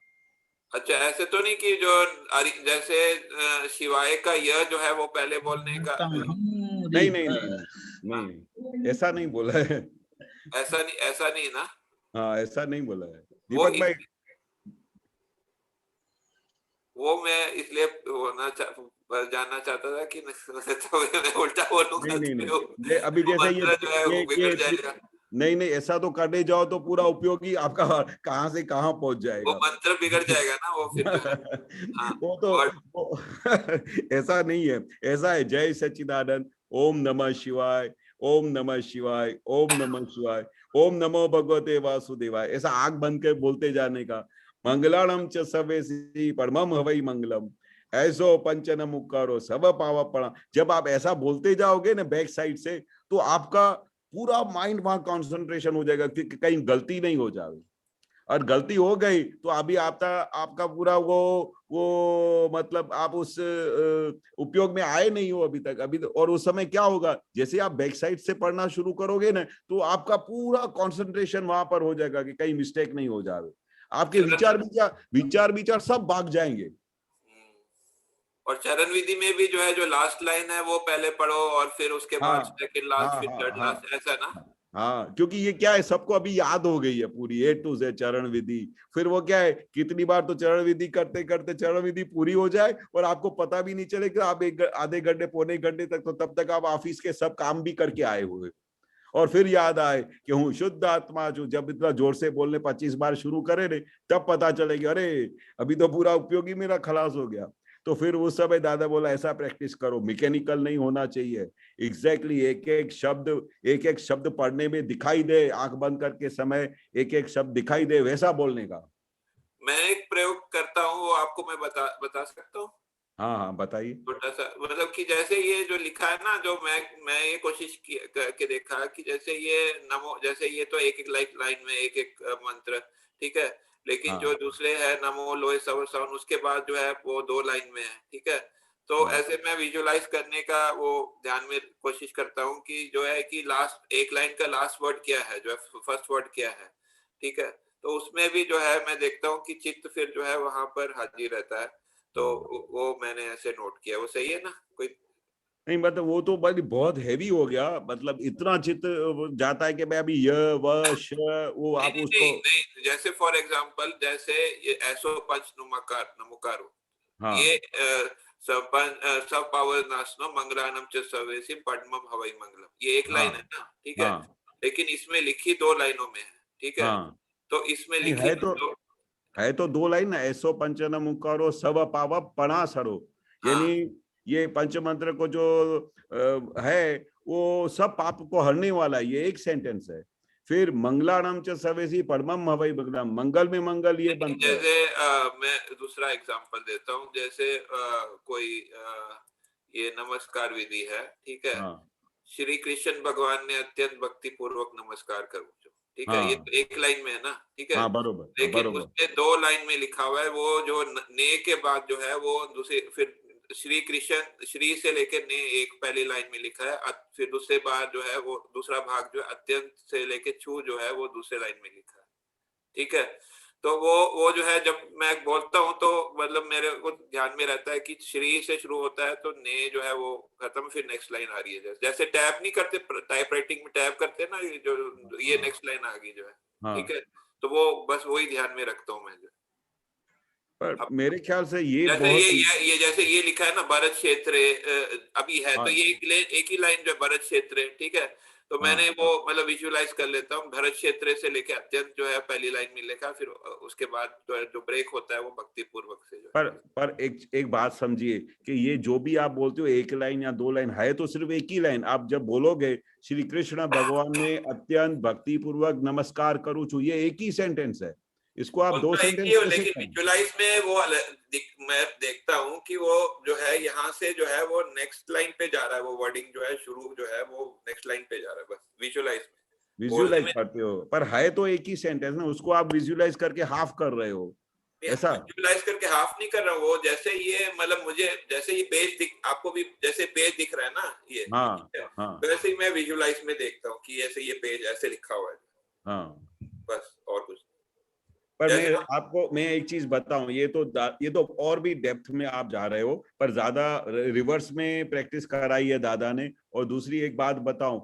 अच्छा, ऐसे तो नहीं कि जो जैसे शिवाय का यह जो है वो पहले बोलने का, नहीं नहीं नहीं नहीं नहीं नहीं, ऐसा नहीं बोला है। ऐसा नहीं ना? हाँ, ऐसा नहीं बोला है वो दीपक भाई। वो मैं इसलिए जानना चाहता था कि तो मैं उल्टा बोलूंगा नहीं नहीं तो नहीं, ये अभी वो जैसे मंत्र जो है वो बिगड़ ये जाएगा। नहीं नहीं, ऐसा तो करने जाओ तो पूरा उपयोगी आपका कहाँ से कहाँ पहुंच वो जाएगा। मंत्र बिगड़ जाएगा ना, वो फिर जो है। हाँ, वो तो और वो, ऐसा नहीं है, ऐसा है जय सच्चिदानंद, ओम नमः शिवाय, ओम नमः शिवाय, ओम नमः शिवाय, ओम नमो भगवते वासुदेवाय, ऐसा आंख बंद के बोलते जाने का। मंगलाणम च सर्वेसी परमम हवै मंगलम, ऐसो पंचन मुक्कारो सब पावपणा। जब आप ऐसा बोलते जाओगे ना बैक साइड से, तो आपका पूरा माइंड वहां कॉन्सेंट्रेशन हो जाएगा कि कहीं गलती नहीं हो जाए, और गलती हो गई तो अभी आपका आपका पूरा वो मतलब आप उस उपयोग में आए नहीं हो अभी तक, अभी और उस समय क्या होगा, जैसे आप बैक साइड से पढ़ना शुरू करोगे ना, तो आपका पूरा कंसंट्रेशन वहां पर हो जाएगा कि कहीं मिस्टेक नहीं हो जाए, आपके चरण विचार विचार सब भाग जाएंगे। और चरण विधि में भी जो है, जो लास्ट लाइन है वो पहले पढ़ो और फिर उसके बाद हाँ सेकंड लास्ट, हाँ फिर हाँ थर्ड हाँ लास्ट, ऐसा ना? हाँ, क्योंकि ये क्या है, सबको अभी याद हो गई है पूरी ए टू जेड चरण विधि। फिर वो क्या है, कितनी बार तो चरण विधि करते करते चरण विधि पूरी हो जाए और आपको पता भी नहीं चले कि आप आधे घंटे पौने घंटे तक, तो तब तक आप ऑफिस के सब काम भी करके आए हुए, और फिर याद आए कि हूँ शुद्ध आत्मा जो, जब इतना जोर से बोलने 25 बार शुरू करे रे, तब पता चलेगी अरे अभी तो पूरा उपयोगी मेरा खलास हो गया। तो फिर उस समय दादा बोला ऐसा प्रैक्टिस करो, मैकेनिकल नहीं होना चाहिए, एग्जैक्टली एक एक शब्द पढ़ने में दिखाई दे, आंख बंद करके समय एक एक शब्द दिखाई दे, वैसा बोलने का। मैं एक प्रयोग करता हूँ, वो आपको मैं बता सकता हूँ। हाँ हाँ बताइए। छोटा सा, मतलब कि जैसे ये जो लिखा है ना, जो मैं ये कोशिश करके देखा कि जैसे ये नमो, जैसे ये तो एक एक लाइन में एक एक मंत्र, ठीक है, लेकिन जो हाँ दूसरे है नमो लोहे सवर साउंड, उसके बाद जो है वो 2 लाइन में है, ठीक है। तो हाँ ऐसे मैं विजुलाइज करने का वो ध्यान में कोशिश करता हूँ कि जो है कि लास्ट एक लाइन का लास्ट वर्ड क्या है, जो है फर्स्ट वर्ड क्या है, ठीक है। तो उसमें भी जो है मैं देखता हूँ कि चित्त फिर जो है वहां पर हाजिर रहता है। तो हाँ। वो मैंने ऐसे नोट किया, वो सही है ना? कोई नहीं मतलब वो तो भाई बहुत हैवी हो गया, मतलब इतना चित्र जाता है कि भाई अभी य व श, वो नहीं आप नहीं उसको। नहीं नहीं, जैसे फॉर एग्जांपल, जैसे ये ऐसो पंच नुमकार नमुकारो, ये हाँ सब पावर नाशनो मंगलानम च सर्वेसी पद्मम हवै मंगलम, ये एक हाँ लाइन है ना, ठीक है। हाँ लेकिन इसमें लिखी 2 लाइनों में है, ठीक है। हाँ। तो इसमें नहीं लिखी तो है तो दो लाइन ना, ऐसो पंचन मुक्कारो सब पाव पणा सरो, यानी हाँ ये पंच मंत्र को जो है वो सब पाप को हरने वाला है, ये एक सेंटेंस है। फिर मंगलाणाम च सवेसी परमम हवै मंगलम, मंगल में मंगल ये मंत्र है। जैसे मैं दूसरा एग्जांपल देता हूँ, जैसे कोई ये नमस्कार विधि है, ठीक है। हाँ श्री कृष्ण भगवान ने अत्यंत भक्ति पूर्वक नमस्कार करो, ठीक है, ये तो एक लाइन में है ना, ठीक है, हाँ बरोबर, लेकिन बरोबर। उसमें 2 लाइन में लिखा हुआ है, वो जो ने के बाद जो है वो दूसरे, फिर श्री कृष्ण, श्री से लेके ने एक पहली लाइन में लिखा है, फिर दूसरे बार जो है वो दूसरा भाग जो है अत्यंत से लेके छू जो है वो दूसरे लाइन में लिखा है, ठीक है। तो वो जो है जब मैं बोलता हूँ तो मतलब मेरे को ध्यान में रहता है कि श्री से शुरू होता है तो ने जो है वो खत्म, फिर नेक्स्ट लाइन आ रही है, जैसे टैप नहीं करते, टाइप राइटिंग में टैप करते हैं ना, ये जो ये नेक्स्ट लाइन आ गई जो है, हाँ। ठीक है, तो वो बस वही ध्यान में रखता हूँ मैं जो। पर मेरे ख्याल से ये जैसे बहुत ये जैसे ये लिखा है ना भरत क्षेत्र अभी है, हाँ, तो ये एक ही लाइन जो है भरत क्षेत्र, ठीक है, तो हाँ, मैंने वो मतलब विजुअलाइज कर लेता हूँ, भरत क्षेत्र से लेके अत्यंत जो है पहली लाइन में लिखा, फिर उसके बाद जो ब्रेक होता है वो भक्ति पूर्वक से जो है। पर एक बात समझिए कि ये जो भी आप बोलते हो एक लाइन या 2 लाइन है, तो सिर्फ एक ही लाइन। आप जब बोलोगे श्री कृष्ण भगवान ने अत्यंत भक्ति पूर्वक नमस्कार करूँ छू, ये एक ही सेंटेंस है, इसको आप 2 बोलता एक सेंटेंस ही हो, कैसे लेकिन करें? विजुअलाइज में वो मैं देखता हूँ कि वो जो है यहाँ से जो है वो नेक्स्ट लाइन पे जा रहा है, वो वर्डिंग जो है शुरू जो है वो नेक्स्ट लाइन पे जा रहा है, बस विजुअलाइज में बोलने विजुअलाइज में। करते हो, पर है तो एक ही सेंटेंस ना, उसको आप विजुअलाइज करके हाफ कर रहे हो, ऐसा? विजुअलाइज करके हाफ नहीं कर रहा हूँ, वो जैसे ये मतलब मुझे जैसे ये पेज दिख, आपको भी जैसे पेज दिख रहा है ना ये, हाँ, हाँ, वैसे ही मैं विजुअलाइज में देखता हूँ कि ऐसे ये पेज ऐसे लिखा हुआ है, हाँ। बस और कुछ पर जैसे मैं एक चीज बताऊं, ये तो और भी डेप्थ में आप जा रहे हो, पर ज्यादा रिवर्स में प्रैक्टिस कराई है दादा ने। और दूसरी एक बात बताऊं,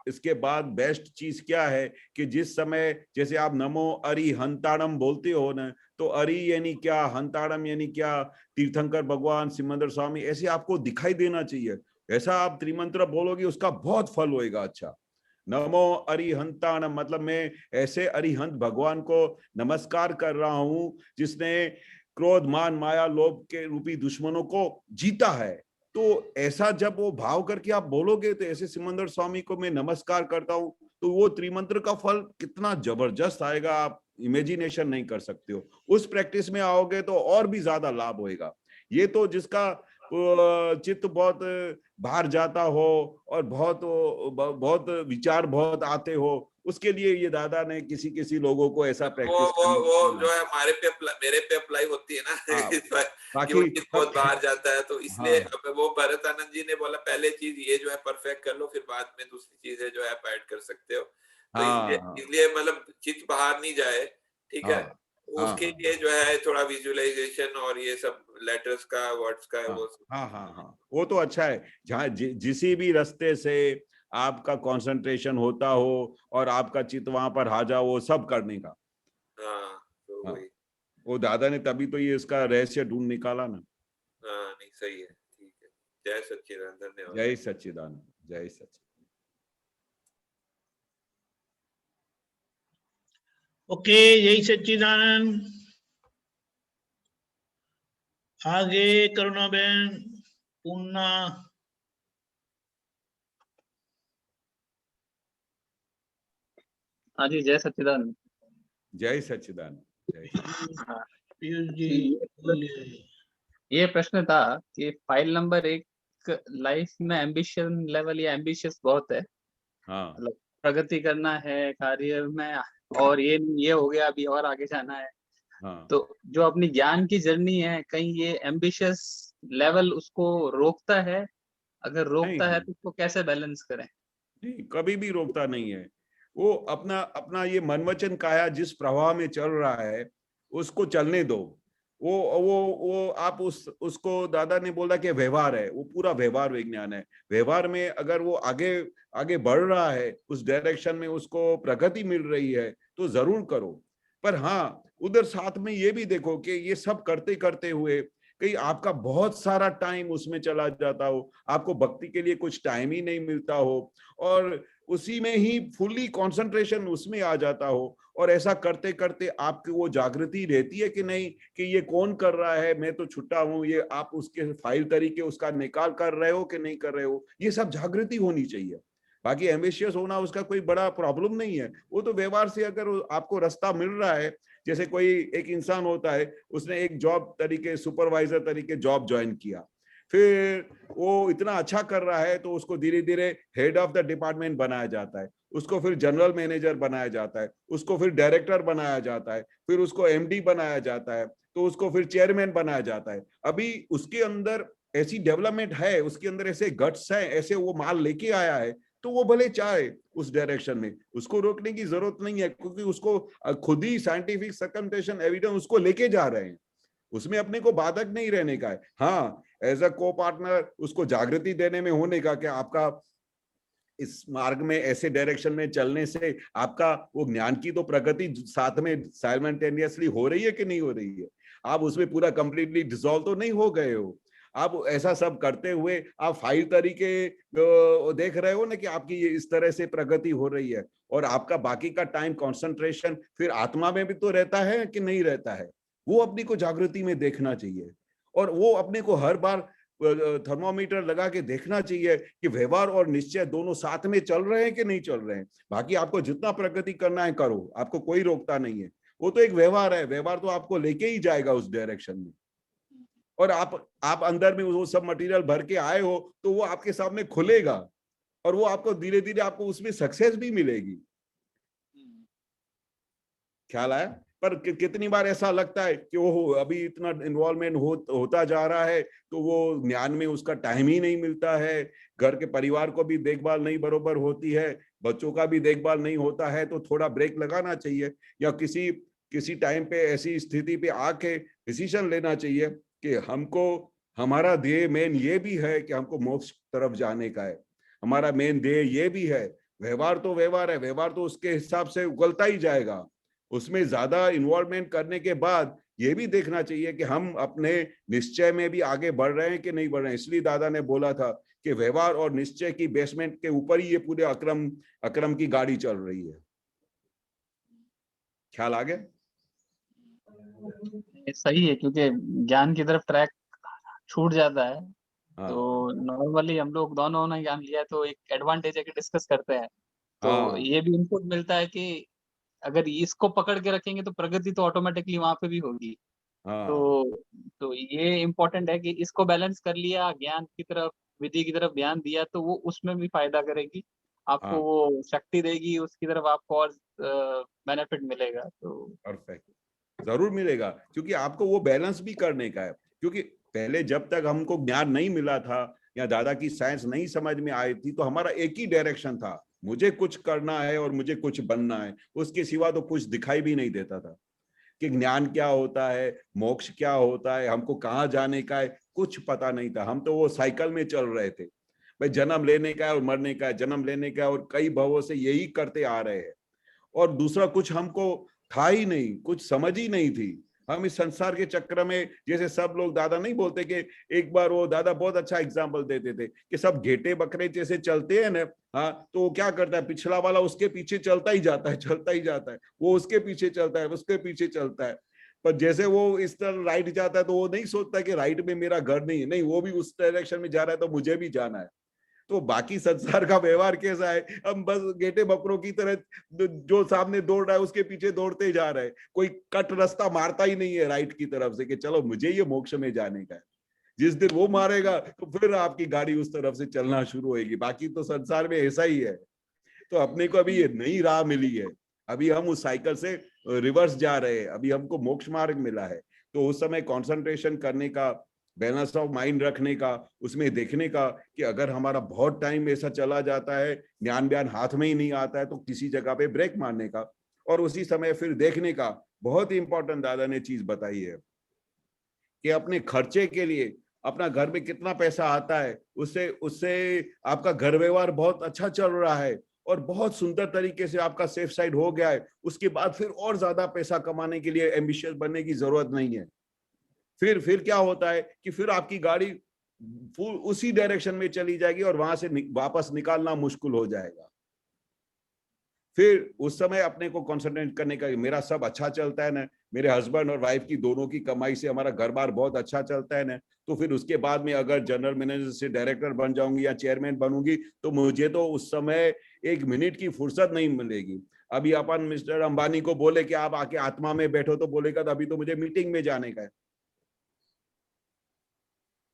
इसके बाद बेस्ट चीज क्या है कि जिस समय जैसे आप नमो अरि हंताड़म बोलते हो ना, तो अरि यानी क्या, हंताड़म यानी क्या, तीर्थंकर भगवान, सिमंदर स्वामी, ऐसे आपको दिखाई देना चाहिए। ऐसा आप त्रिमंत्र बोलोगे, उसका बहुत फल होएगा अच्छा। नमो अरिहंताण मतलब मैं ऐसे अरिहंत भगवान को नमस्कार कर रहा हूं जिसने क्रोध, मान, माया, लोभ के रूपी दुश्मनों को जीता है। तो ऐसा जब वो भाव करके आप बोलोगे, तो ऐसे सिमंदर स्वामी को मैं नमस्कार करता हूं, तो वो त्रिमंत्र का फल कितना जबरदस्त आएगा, आप इमेजिनेशन नहीं कर सकते हो। उस प्रैक्टिस में आओगे तो और भी ज्यादा लाभ होएगा। ये तो जिसका चित्त बहुत बाहर जाता हो और बहुत विचार बहुत आते हो, उसके लिए ये दादा ने किसी लोगों को ऐसा प्रैक्टिस करने वो जो है हमारे पे मेरे पे अप्लाई होती है ना हाँ, कि वो चित्त बहुत बाहर जाता है, तो इसलिए हाँ, अब वो भरत आनंद जी ने बोला पहले चीज ये जो है परफेक्ट कर लो, फिर बाद में दूसरी चीजें जो है आप ऐड कर सकते हो, तो हाँ, इसलिए मतलब चित्त बाहर नहीं जाए, ठीक है, हाँ, हाँ, उसके लिए जो है थोड़ा विजुअलाइजेशन और ये सब लेटर्स का, वर्ड्स का हाँ, वो हाँ, हाँ, हाँ, वो तो अच्छा है। जहाँ जिस भी रास्ते से आपका कंसंट्रेशन होता हो और आपका चित्त वहां पर हाजा हो, सब करने का। हाँ, तो हाँ, वही, वो दादा ने तभी तो ये इसका रहस्य ढूंढ निकाला ना। हाँ नहीं सही है, ठीक है, जय सच्चिदानंद, धन्यवाद। जय सच्चिदानंद, जय सच्चिदानंद। ओके, यही सच्चिदानंद। आगे करुणाबेन, पूर्णा। हाँ जी, जय सच्चिदानंद। जय सच्चिदानंद, जय सच्चिदानंद। हाँ, पीयूष जी बोलिए। ये प्रश्न था कि फाइल नंबर 1 लाइफ में एम्बिशन लेवल या एम्बिशियस बहुत है, हाँ, मतलब प्रगति करना है कार्य में, और ये हो गया, अभी और आगे जाना है। हाँ। तो जो अपनी ज्ञान की जर्नी है, कहीं ये एम्बिशियस लेवल उसको रोकता है? अगर नहीं, रोकता है तो उसको कैसे बैलेंस करें? नहीं, कभी भी रोकता नहीं है। वो अपना अपना ये मन वचन काया जिस प्रवाह में चल रहा है, उसको चलने दो। वो आप उसको दादा ने बोला कि व्यवहार है, वो पूरा व्यवहार विज्ञान है। व्यवहार में अगर वो आगे आगे बढ़ रहा है, उस डायरेक्शन में उसको प्रगति मिल रही है, तो जरूर करो। पर हाँ, उधर साथ में ये भी देखो कि ये सब करते करते हुए कहीं आपका बहुत सारा टाइम उसमें चला जाता हो, आपको भक्ति के लिए कुछ टाइम ही नहीं मिलता हो, और उसी में ही फुल्ली कंसंट्रेशन उसमें आ जाता हो। और ऐसा करते करते आपकी वो जागृति रहती है कि नहीं, कि ये कौन कर रहा है, मैं तो छुट्टा हूं, ये आप उसके फाइल तरीके उसका निकाल कर रहे हो कि नहीं कर रहे हो, ये सब जागृति होनी चाहिए। बाकी एम्बिशियस होना उसका कोई बड़ा प्रॉब्लम नहीं है। वो तो व्यवहार से अगर आपको रास्ता मिल रहा है, जैसे कोई एक इंसान होता है, उसने एक जॉब तरीके, सुपरवाइजर तरीके जॉब ज्वाइन किया, फिर वो इतना अच्छा कर रहा है तो उसको धीरे धीरे हेड ऑफ द डिपार्टमेंट बनाया जाता है। उसको फिर जनरल मैनेजर बनाया जाता है, उसको फिर डायरेक्टर बनाया जाता है, फिर उसको एमडी बनाया जाता है, तो उसको फिर चेयरमैन बनाया जाता है। अभी उसके अंदर ऐसी डेवलपमेंट है, उसके अंदर ऐसे गट्स है, ऐसे वो माल लेके आया है, तो वो भले चाहे उस डायरेक्शन में, उसको रोकने की जरूरत नहीं है, क्योंकि उसको खुद ही साइंटिफिक सर्कमस्टेंशन एविडेंस उसको लेके जा रहे हैं, उसमें अपने को बाधक नहीं रहने का है। हाँ, एज अ को पार्टनर उसको जागृति देने में होने का कि आपका इस मार्ग में ऐसे डायरेक्शन में चलने से आपका वो ज्ञान की तो प्रगति साथ में साइमल्टेनियसली हो रही है कि नहीं हो रही है, आप उसमें पूरा कंप्लीटली डिसॉल्व तो नहीं हो गए हो। आप ऐसा सब करते हुए आप फाइल तरीके देख रहे हो ना कि आपकी ये इस तरह से प्रगति हो रही है, और आपका बाकी का टाइम कंसंट्रेशन फिर आत्मा में भी तो रहता है कि नहीं रहता है, वो अपनी को जागृति में देखना चाहिए। और वो अपने को हर बार थर्मोमीटर लगा के देखना चाहिए कि व्यवहार और निश्चय दोनों साथ में चल रहे हैं कि नहीं चल रहे हैं। बाकी आपको जितना प्रगति करना है करो, आपको कोई रोकता नहीं है, वो तो एक व्यवहार है, व्यवहार तो आपको लेके ही जाएगा उस डायरेक्शन में। और आप अंदर में वो सब मटेरियल भर के आए हो तो वो आपके सामने खुलेगा, और वो आपको धीरे धीरे आपको उसमें सक्सेस भी मिलेगी। ख्याल आया? पर कितनी बार ऐसा लगता है कि वो अभी इतना इन्वॉल्वमेंट होता जा रहा है तो वो ज्ञान में उसका टाइम ही नहीं मिलता है, घर के परिवार को भी देखभाल नहीं बरोबर होती है, बच्चों का भी देखभाल नहीं होता है, तो थोड़ा ब्रेक लगाना चाहिए, या किसी टाइम पे ऐसी स्थिति पे आके डिसीजन लेना चाहिए कि हमको हमारा ध्येय मेन ये भी है कि हमको मोक्ष तरफ जाने का है, हमारा मेन ध्येय ये भी है। व्यवहार तो व्यवहार है, व्यवहार तो उसके हिसाब से उगलता ही जाएगा, उसमें ज्यादा इन्वॉल्वमेंट करने के बाद ये भी देखना चाहिए कि हम अपने निश्चय में भी आगे बढ़ रहे हैं कि नहीं बढ़ रहे हैं। इसलिए दादा ने बोला था कि व्यवहार और निश्चय की बेसमेंट के ऊपर ही ये पूरे अक्रम की गाड़ी चल रही है। ख्याल आ गया? ये सही है, क्योंकि ज्ञान की तरफ ट्रैक छूट जाता है। हाँ, तो नॉर्मली हम लोग दोनों ने ज्ञान लिया है, तो एक एडवांटेज है कि डिस्कस करते हैं, तो हाँ, ये भी इनपुट मिलता है कि अगर इसको पकड़ के रखेंगे तो प्रगति तो ऑटोमेटिकली वहां पे भी होगी। हाँ, तो ये इम्पोर्टेंट है कि इसको बैलेंस कर लिया, ज्ञान की तरफ, विधि की तरफ ध्यान दिया, तो वो उसमें भी फायदा करेगी, आपको हाँ, वो शक्ति देगी, उसकी तरफ आपको और बेनिफिट मिलेगा। तो परफेक्ट, जरूर मिलेगा, क्योंकि आपको वो बैलेंस भी करने का है। क्योंकि पहले जब तक हमको ज्ञान नहीं मिला था या दादा की साइंस नहीं समझ में आई थी, तो हमारा एक ही डायरेक्शन था, मुझे कुछ करना है और मुझे कुछ बनना है, उसके सिवा तो कुछ दिखाई भी नहीं देता था कि ज्ञान क्या होता है, मोक्ष क्या होता है, हमको कहाँ जाने का है, कुछ पता नहीं था। हम तो वो साइकिल में चल रहे थे, भाई जन्म लेने का है और मरने का है, जन्म लेने का है, और कई भवों से यही करते आ रहे हैं, और दूसरा कुछ हमको था ही नहीं, कुछ समझ ही नहीं थी। हम इस संसार के चक्र में, जैसे सब लोग दादा नहीं बोलते कि एक बार वो दादा बहुत अच्छा एग्जाम्पल देते थे कि सब घेटे बकरे जैसे चलते हैं ना, हाँ, तो वो क्या करता है, पिछला वाला उसके पीछे चलता ही जाता है, चलता ही जाता है, वो उसके पीछे चलता है, उसके पीछे चलता है। पर जैसे वो इस तरह राइट जाता है तो वो नहीं सोचता कि राइट में मेरा घर नहीं है, नहीं, वो भी उस डायरेक्शन में जा रहा है तो मुझे भी जाना है। तो बाकी संसार का व्यवहार कैसा है, हम बस गेटे बकरों की तरह जो सामने दौड़ रहा है उसके पीछे दौड़ते जा रहे हैं, कोई कट रास्ता मारता ही नहीं है राइट की तरफ से कि चलो मुझे ये मोक्ष में जाने का है। जिस दिन वो मारेगा तो फिर आपकी गाड़ी उस तरफ से चलना शुरू होगी। बाकी तो संसार में ऐसा ही है। तो अपने को अभी ये नई राह मिली है, अभी हम उस साइकिल से रिवर्स जा रहे हैं, अभी हमको मोक्ष मार्ग मिला है। तो उस समय कंसंट्रेशन करने का, बैलेंस ऑफ माइंड रखने का, उसमें देखने का कि अगर हमारा बहुत टाइम ऐसा चला जाता है, ज्ञान ब्यान हाथ में ही नहीं आता है, तो किसी जगह पे ब्रेक मारने का, और उसी समय फिर देखने का। बहुत ही इंपॉर्टेंट दादा ने चीज बताई है कि अपने खर्चे के लिए अपना घर में कितना पैसा आता है, उससे उससे आपका घर व्यवहार बहुत अच्छा चल रहा है और बहुत सुंदर तरीके से आपका सेफ साइड हो गया है, उसके बाद फिर और ज्यादा पैसा कमाने के लिए एम्बिशियस बनने की जरूरत नहीं है। फिर क्या होता है कि फिर आपकी गाड़ी उसी डायरेक्शन में चली जाएगी और वहां से वापस निकालना मुश्किल हो जाएगा। फिर उस समय अपने को कंसंट्रेट करने का, मेरा सब अच्छा चलता है ना, मेरे हस्बैंड और वाइफ की दोनों की कमाई से हमारा घर बार बहुत अच्छा चलता है ना, तो फिर उसके बाद में अगर जनरल मैनेजर से डायरेक्टर बन जाऊंगी या चेयरमैन बनूंगी तो मुझे तो उस समय एक मिनट की फुर्सत नहीं मिलेगी। अभी अपन मिस्टर अंबानी को बोले कि आप आके आत्मा में बैठो तो बोलेगा तो अभी तो मुझे मीटिंग में जाने का है।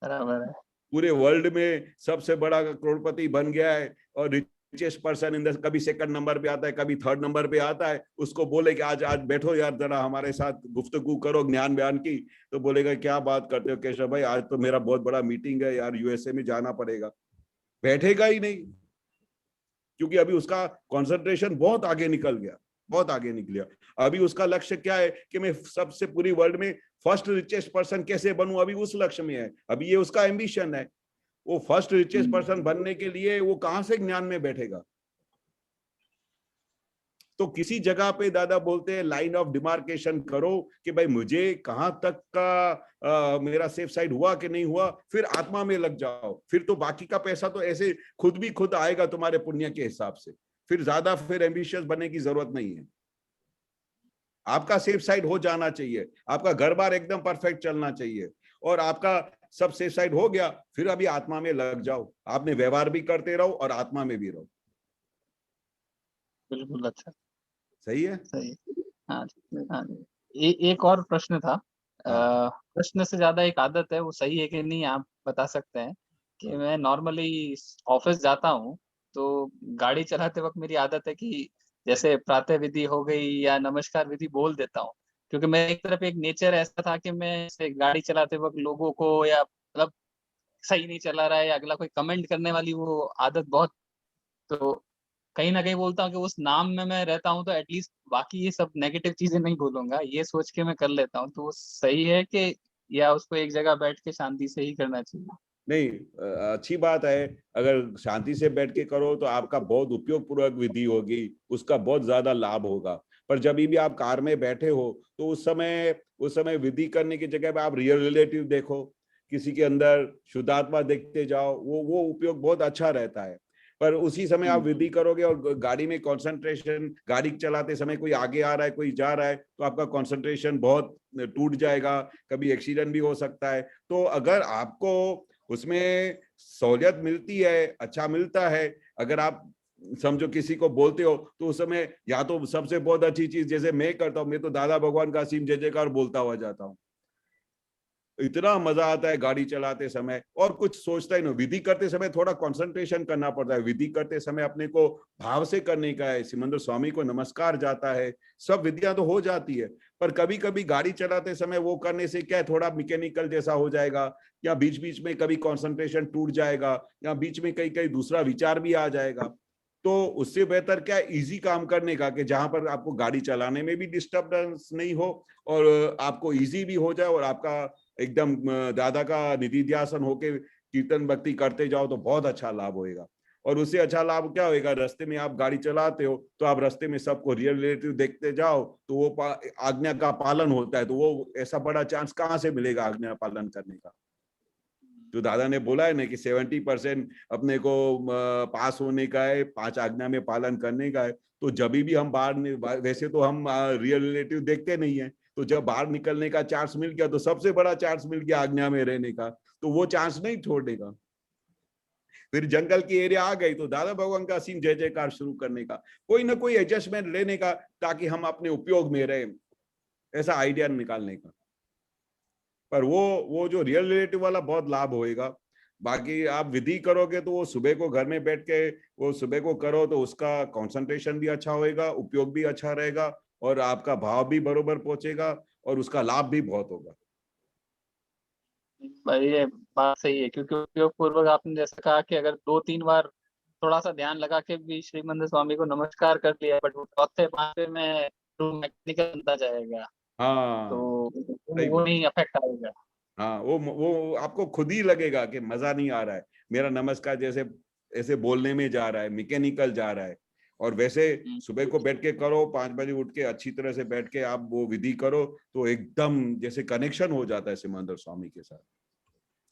बराबर है। पूरे वर्ल्ड में सबसे बड़ा करोड़पति बन गया है और रिचेस्ट पर्सन इन द, कभी सेकंड नंबर पे आता है, कभी थर्ड नंबर पे आता है, उसको बोले कि आज बैठो यार जरा हमारे साथ गुफ्तगू करो ज्ञान बयान की, तो बोलेगा क्या बात करते हो केशव भाई, आज तो मेरा बहुत बड़ा मीटिंग है यार, यूएसए में जाना पड़ेगा। बैठेगा ही नहीं, क्योंकि अभी उसका कंसंट्रेशन बहुत आगे निकल गया, बहुत आगे निकल गया। अभी उसका लक्ष्य क्या है कि मैं सबसे पूरी वर्ल्ड में फर्स्ट रिचेस्ट पर्सन कैसे बनूं, अभी उस लक्ष्य में है, अभी ये उसका एम्बिशन है। वो फर्स्ट रिचेस्ट पर्सन बनने के लिए वो कहां से ज्ञान में बैठेगा? तो किसी जगह पे दादा बोलते हैं लाइन ऑफ डिमार्केशन करो कि भाई मुझे कहां तक का मेरा सेफ साइड हुआ कि नहीं हुआ, फिर आत्मा में लग जाओ, फिर तो बाकी का पैसा तो ऐसे खुद आएगा तुम्हारे पुण्य के हिसाब से, फिर ज्यादा फिर एम्बिशियस बनने की जरूरत नहीं है। आपका सेफ साइड हो जाना चाहिए, आपका घर बार एकदम परफेक्ट चलना चाहिए, और आपका सब सेफ साइड हो गया, फिर अभी आत्मा में लग जाओ, आपने व्यवहार भी करते रहो और आत्मा में भी रहो। बिल्कुल, अच्छा, सही है? सही। हाँ जी, हाँ जी। एक और प्रश्न था। प्रश्न से ज्यादा एक आदत है, वो सही है कि नहीं आप बता सकते हैं कि मैं नॉर्मली ऑफिस जाता हूँ, तो गाड़ी चलाते वक्त मेरी आदत है कि जैसे प्रातः विधि हो गई या नमस्कार विधि बोल देता हूँ, क्योंकि मैं एक तरफ एक नेचर ऐसा था कि मैं ऐसे गाड़ी चलाते वक्त लोगों को या मतलब सही नहीं चला रहा है या अगला कोई कमेंट करने वाली वो आदत बहुत, तो कहीं ना कहीं बोलता हूँ कि उस नाम में मैं रहता हूँ तो एटलीस्ट बाकी ये सब नेगेटिव चीजें नहीं बोलूंगा, ये सोच के मैं कर लेता हूँ। तो वो सही है कि या उसको एक जगह बैठ के शांति से ही करना चाहिए? नहीं, अच्छी बात है, अगर शांति से बैठ के करो तो आपका बहुत उपयोग पूर्वक विधि होगी, उसका बहुत ज्यादा लाभ होगा। पर जब भी आप कार में बैठे हो तो उस समय विधि करने की जगह पे आप रियल रिलेटिव देखो, किसी के अंदर शुद्धात्मा देखते जाओ, वो उपयोग बहुत अच्छा रहता है। पर उसी समय आप विधि करोगे और गाड़ी में कंसंट्रेशन, गाड़ी चलाते समय कोई आगे आ रहा है कोई जा रहा है, तो आपका कंसंट्रेशन बहुत टूट जाएगा, कभी एक्सीडेंट भी हो सकता है। तो अगर आपको उसमें सहूलियत मिलती है, अच्छा मिलता है, अगर आप समझो किसी को बोलते हो तो उस समय या तो सबसे बहुत अच्छी चीज जैसे मैं करता हूँ, मैं तो दादा भगवान का असीम जय जयकार बोलता हुआ जाता हूँ, इतना मजा आता है गाड़ी चलाते समय, और कुछ सोचता ही नहीं। विधि करते समय थोड़ा कंसंट्रेशन करना पड़ता है, विधि करते समय अपने को भाव से करने का है, सिमंदर स्वामी को नमस्कार जाता है, सब विधियां तो हो जाती है, पर कभी कभी गाड़ी चलाते समय वो करने से क्या है, थोड़ा मैकेनिकल जैसा हो जाएगा, या बीच बीच में कभी कंसंट्रेशन टूट जाएगा, या बीच में कहीं कहीं दूसरा विचार भी आ जाएगा। तो उससे बेहतर क्या है, इजी काम करने का, कि जहां पर आपको गाड़ी चलाने में भी डिस्टर्बेंस नहीं हो और आपको इजी भी हो जाए, और आपका एकदम दादा का निधि ध्यासन होके कीर्तन भक्ति करते जाओ तो बहुत अच्छा लाभ होएगा। और उससे अच्छा लाभ क्या होएगा, रास्ते में आप गाड़ी चलाते हो तो आप रास्ते में सबको रियल रिलेटिव देखते जाओ, तो वो आज्ञा का पालन होता है, तो वो ऐसा बड़ा चांस कहाँ से मिलेगा आज्ञा पालन करने का? जो दादा ने बोला है ना कि 70% अपने को पास होने का है, 5 आज्ञा में पालन करने का है। तो जब भी हम बाहर, वैसे तो हम रियल रिलेटिव देखते नहीं है, तो जब बाहर निकलने का चांस मिल गया तो सबसे बड़ा चांस मिल गया आज्ञा में रहने का, तो वो चांस नहीं छोड़ने का। फिर जंगल की एरिया आ गई तो दादा भगवान का असीम जय जयकार शुरू करने का, कोई ना कोई एडजस्टमेंट लेने का, ताकि हम अपने उपयोग में रहे, ऐसा आइडिया निकालने का। पर वो जो रियल रिलेटिव वाला बहुत लाभ होएगा। बाकी आप विधि करोगे तो वो सुबह को घर में बैठ के वो सुबह को करो तो उसका कंसंट्रेशन भी अच्छा होएगा, उपयोग भी अच्छा रहेगा, और आपका भाव भी बरोबर पहुंचेगा, और उसका लाभ भी बहुत होगा। भाई ये बात सही है, क्योंकि उपयोग पूर्वक आपने जैसे कहा कि अगर 2-3 बार थोड़ा सा ध्यान लगा के भी श्रीमंद स्वामी को नमस्कार कर लिया, बट वो चौथे पांचवे में मैकेनिकल बनता जाएगा, तो हाँ, सही वो बोल। नहीं अफेक्ट आएगा। हाँ, वो आपको खुद ही लगेगा कि मजा नहीं आ रहा है, मेरा नमस्कार जैसे ऐसे बोलने में जा रहा है, मैकेनिकल जा रहा है। और वैसे सुबह को बैठ के करो, 5 बजे उठ के अच्छी तरह से बैठ के आप वो विधि करो तो एकदम जैसे कनेक्शन हो जाता है सिमंदर स्वामी के साथ।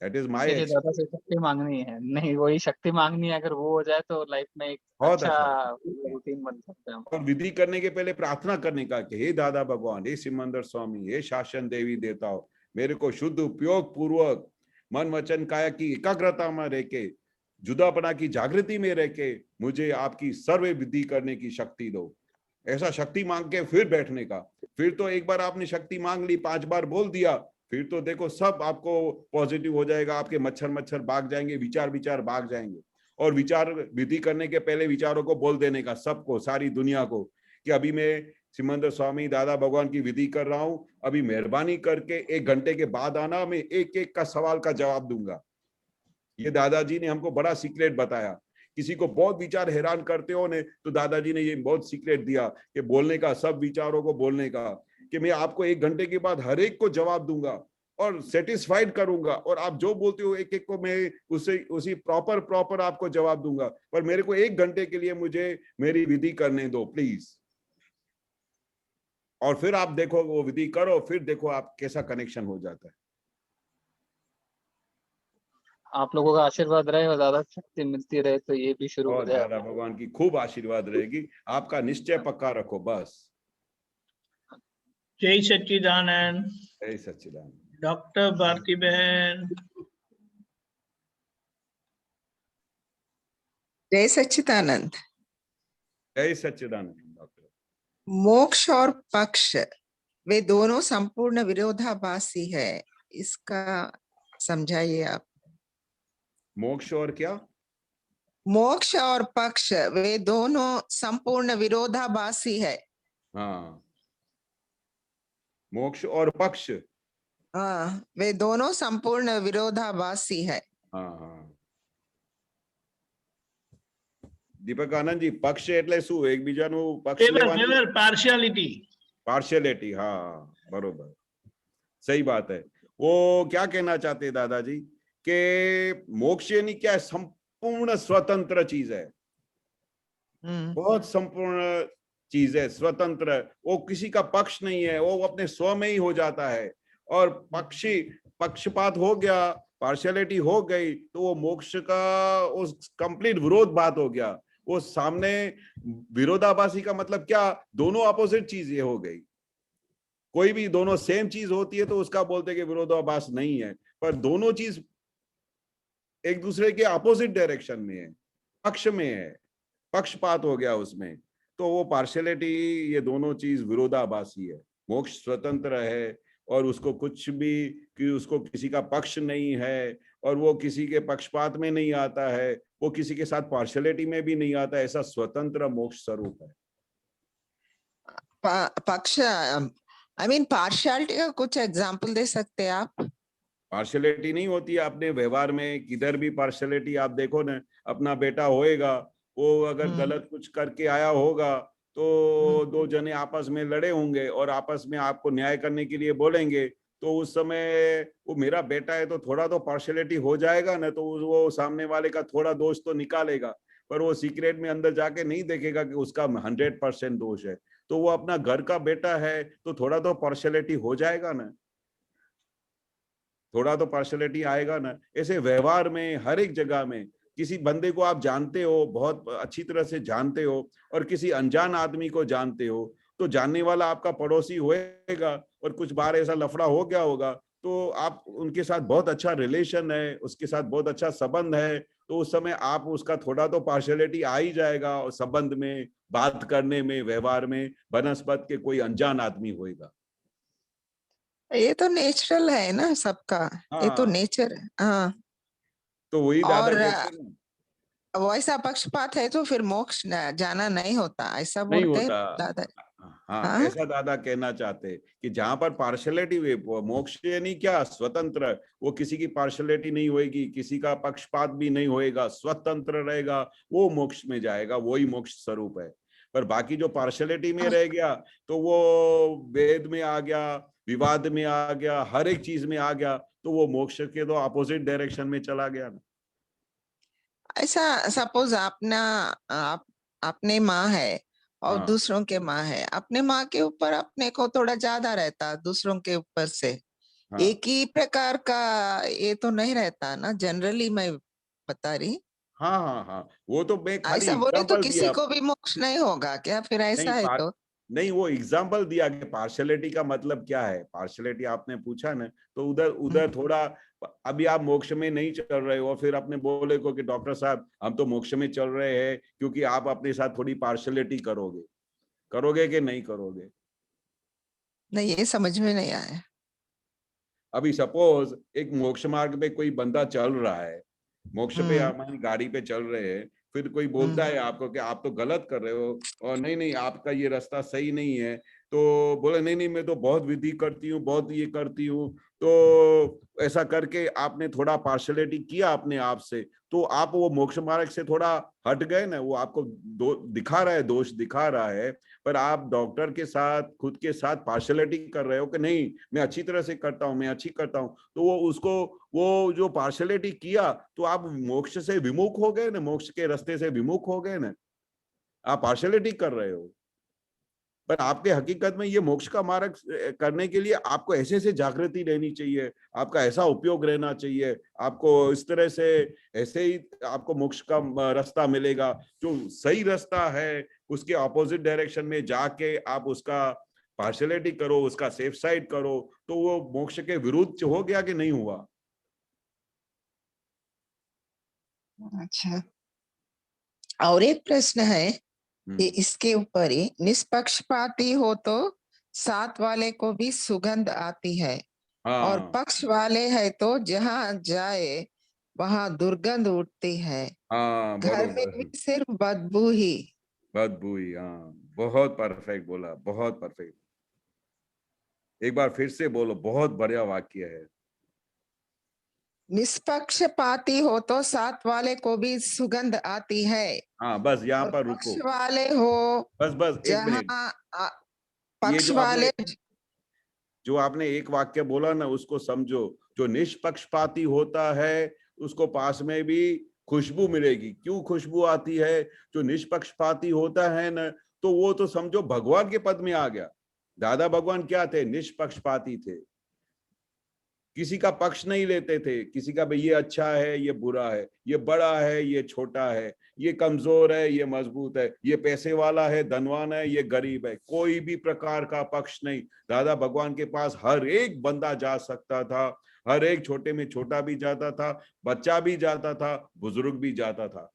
दैट इज माय मुझे दादा से शक्ति मांगनी है, नहीं वही शक्ति मांगनी है, अगर वो हो जाए तो लाइफ में एक बहुत अच्छा अच्छा। रूटीन बन सकता है। और विधि करने के पहले प्रार्थना करने का कि हे दादा भगवान, हे सिमंदर स्वामी, हे शासन देवी देवताओं, मेरे को शुद्ध उपयोग पूर्वक मन वचन काया की एकाग्रता में रह के, जुदापना की जागृति में रह के मुझे आपकी सर्व विधि करने की शक्ति दो। ऐसा शक्ति मांग के फिर बैठने का। फिर तो एक बार आपने शक्ति मांग ली, 5 बार बोल दिया, फिर तो देखो सब आपको पॉजिटिव हो जाएगा, आपके मच्छर भाग जाएंगे, विचार भाग जाएंगे। और विचार विधि करने के पहले विचारों को बोल देने का सबको, सारी दुनिया को, कि अभी मैं सिमंदर स्वामी दादा भगवान की विधि कर रहा हूं, अभी मेहरबानी करके 1 घंटे के बाद आना, मैं एक एक का सवाल का जवाब दूंगा। ये दादाजी ने हमको बड़ा सीक्रेट बताया। किसी को बहुत विचार हैरान करते हो ने, तो दादाजी ने ये बहुत सीक्रेट दिया कि बोलने का, सब विचारों को बोलने का, कि मैं आपको 1 घंटे के बाद हर एक को जवाब दूंगा और सेटिस्फाइड करूंगा, और आप जो बोलते हो एक एक को मैं उसी प्रॉपर आपको जवाब दूंगा, पर मेरे को 1 घंटे के लिए मुझे मेरी विधि करने दो प्लीज। और फिर आप देखो, वो विधि करो, फिर देखो आप कैसा कनेक्शन हो जाता है। आप लोगों का आशीर्वाद रहे और ज्यादा शक्ति मिलती रहे तो ये भी शुरू हो और जाए। दादा भगवान की खूब आशीर्वाद रहेगी, आपका निश्चय पक्का रखो बस। जय सच्चिदानंद। जय सच्चिदानंद। डॉक्टर भारती बहन। जय सच्चिदानंद। जय सच्चिदानंद। डॉक्टर, मोक्ष और पक्ष वे दोनों संपूर्ण विरोधाभासी है, इसका समझाइए आप। मोक्ष और क्या? मोक्ष और पक्ष वे दोनों संपूर्ण विरोधाभासी है। हाँ, मोक्ष और पक्ष, हाँ, वे दोनों संपूर्ण विरोधाभासी है। हाँ हाँ। दीपक आनंद जी, पक्ष એટલે શું? એકબીજાનું પક્ષ લેવાની पार्शियलिटी। पार्शियलिटी, हाँ बरोबर, सही बात है। वो क्या कहना चाहते हैं दादाजी कि मोक्ष यानी क्या है? संपूर्ण स्वतंत्र चीज है, बहुत संपूर्ण चीज है, स्वतंत्र। वो किसी का पक्ष नहीं है, वो अपने स्व में ही हो जाता है। और पक्षपात हो गया, पार्शियलिटी हो गई, तो वो मोक्ष का उस कंप्लीट विरोध बात हो गया। वो सामने विरोधाभासी का मतलब क्या? दोनों अपोजिट चीज ये हो गई। कोई भी दोनों सेम चीज होती है तो उसका बोलते कि विरोधाभास नहीं है, पर दोनों चीज एक दूसरे के अपोजिट डायरेक्शन में है, पक्ष में है, पक्षपात हो गया उसमें, तो वो पार्शियलिटी, ये दोनों चीज विरोधाभासी है। मोक्ष स्वतंत्र है और उसको कुछ भी, कि उसको किसी का पक्ष नहीं है और वो किसी के पक्षपात में नहीं आता है, वो किसी के साथ पार्शियलिटी में भी नहीं आता, ऐसा स्वतंत्र मोक्ष स्वरूप है। पक्ष आई मीन पार्शियलिटी का कुछ एग्जांपल दे सकते हैं आप? पार्शियलिटी नहीं होती है अपने व्यवहार में, किधर भी पार्शियलिटी आप देखो ना, अपना बेटा होएगा, वो अगर गलत कुछ करके आया होगा तो 2 जने आपस में लड़े होंगे और आपस में आपको न्याय करने के लिए बोलेंगे, तो उस समय वो मेरा बेटा है तो थोड़ा तो पार्शियलिटी हो जाएगा ना, तो वो सामने वाले का थोड़ा दोष तो निकालेगा, पर वो सीक्रेट में अंदर जाके नहीं देखेगा कि उसका 100% दोष है। तो वो अपना घर का बेटा है तो थोड़ा तो पार्शियलिटी हो जाएगा ना, थोड़ा तो पार्शियलिटी आएगा ना। ऐसे व्यवहार में हर एक जगह में, किसी बंदे को आप जानते हो, बहुत अच्छी तरह से जानते हो, और किसी अनजान आदमी को जानते हो, तो जानने वाला आपका पड़ोसी होएगा और कुछ बार ऐसा लफड़ा हो गया होगा, तो आप उनके साथ बहुत अच्छा रिलेशन है, उसके साथ बहुत अच्छा संबंध है, तो उस समय आप उसका थोड़ा तो पार्शियलिटी आ ही जाएगा, और संबंध में, बात करने में, व्यवहार में, बनस्पत के कोई अनजान आदमी होएगा। ये तो नेचुरल है ना सबका, ये तो नेचर है। हाँ, तो वही दादा और कहते हैं, वैसा पक्षपात है तो फिर मोक्ष जाना नहीं होता, ऐसा नहीं बोलते हैं होता। दादा। हाँ, हाँ? ऐसा दादा कहना चाहते हैं कि जहां पर पार्शियलिटी हुई, मोक्ष यानी क्या? स्वतंत्र, वो किसी की पार्शियलिटी नहीं होएगी, किसी का पक्षपात भी नहीं होएगा, स्वतंत्र रहेगा, वो मोक्ष में जाएगा, वही मोक्ष स्वरूप है। पर बाकी जो पार्शियलिटी में रह गया तो वो वेद में आ गया, विवाद में आ गया, हर एक चीज में आ गया, तो वो मोक्ष के तो अपोजिट डायरेक्शन में चला गया ना। ऐसा सपोज अपने माँ है और हाँ, दूसरों के माँ है, अपने माँ के ऊपर अपने को थोड़ा ज्यादा रहता, दूसरों के ऊपर से हाँ, एक ही प्रकार का ये तो नहीं रहता ना, जनरली मैं बता रही। हाँ, हाँ, हाँ, वो तो मैं खाली ऐसा बोले तो एग्जांपल किसी दिया। को भी मोक्ष नहीं होगा क्या फिर ऐसा है तो? नहीं, वो एग्जाम्पल दिया कि पार्शियलिटी का मतलब क्या है। पार्शियलिटी आपने पूछा ना, तो उधर थोड़ा, अभी आप मोक्ष में नहीं चल रहे हो, फिर आपने बोले को कि डॉक्टर साहब हम तो मोक्ष में चल रहे हैं, क्योंकि आप अपने साथ थोड़ी पार्शियलिटी करोगे कि नहीं करोगे? नहीं, ये समझ में नहीं आया। अभी सपोज एक मोक्ष मार्ग पे कोई बंदा चल रहा है, मोक्ष पे हमारी गाड़ी पे चल रहे हैं, फिर कोई बोलता है आपको कि आप तो गलत कर रहे हो और नहीं नहीं आपका ये रास्ता सही नहीं है, तो बोले नहीं नहीं मैं तो बहुत विधि करती हूँ, बहुत ये करती हूँ, तो ऐसा करके आपने थोड़ा पार्शलिटी किया अपने आप से, तो आप वो मोक्ष मार्ग से थोड़ा हट गए ना, वो आपको दिखा रहा है, दोष दिखा रहा है, पर आप डॉक्टर के साथ खुद के साथ पार्शलिटी कर रहे हो कि नहीं मैं अच्छी तरह से करता हूँ, मैं अच्छी करता हूँ, तो वो उसको वो जो पार्शलिटी किया तो आप मोक्ष से विमुख हो गए ना, मोक्ष के रास्ते से विमुख हो गए ना, आप पार्शलिटी कर रहे हो। पर आपके हकीकत में ये मोक्ष का मार्ग करने के लिए आपको ऐसे से जागृति रहनी चाहिए, आपका ऐसा उपयोग रहना चाहिए, आपको इस तरह से ऐसे ही आपको मोक्ष का रास्ता मिलेगा। जो सही रास्ता है उसके ऑपोजिट डायरेक्शन में जाके आप उसका पार्शलिटी करो, उसका सेफ साइड करो, तो वो मोक्ष के विरुद्ध हो गया कि नहीं हुआ? अच्छा, और एक प्रश्न है कि हम्म। इसके ऊपर ही, निष्पक्षपाती हो तो साथ वाले को भी सुगंध आती है, और हाँ पक्ष वाले है तो जहां जाए वहां दुर्गंध उठती है, हाँ घर में बरोबर, भी सिर्फ बदबू ही। बदबू ही, हाँ बहुत परफेक्ट बोला, बहुत परफेक्ट। एक बार फिर से बोलो, बहुत बढ़िया वाक्य है। निष्पक्षपाती हो तो साथ वाले को भी सुगंध आती है, हाँ बस यहाँ और पर पक्ष रुको, वाले हो बस बस एक जहां मिनट। ये पक्ष वाले। जो आपने एक वाक्य बोला ना उसको समझो, जो निष्पक्षपाती होता है उसको पास में भी खुशबू मिलेगी। क्यों खुशबू आती है? जो निष्पक्षपाती होता है ना, तो वो तो समझो भगवान के पद में आ गया। दादा भगवान क्या थे? निष्पक्षपाती थे, किसी का पक्ष नहीं लेते थे, किसी का भाई ये अच्छा है ये बुरा है, ये बड़ा है ये छोटा है, ये कमजोर है ये मजबूत है, ये पैसे वाला है धनवान है ये गरीब है, कोई भी प्रकार का पक्ष नहीं। दादा भगवान के पास हर एक बंदा जा सकता था, हर एक छोटे में छोटा भी जाता था, बच्चा भी जाता था, बुजुर्ग भी जाता था,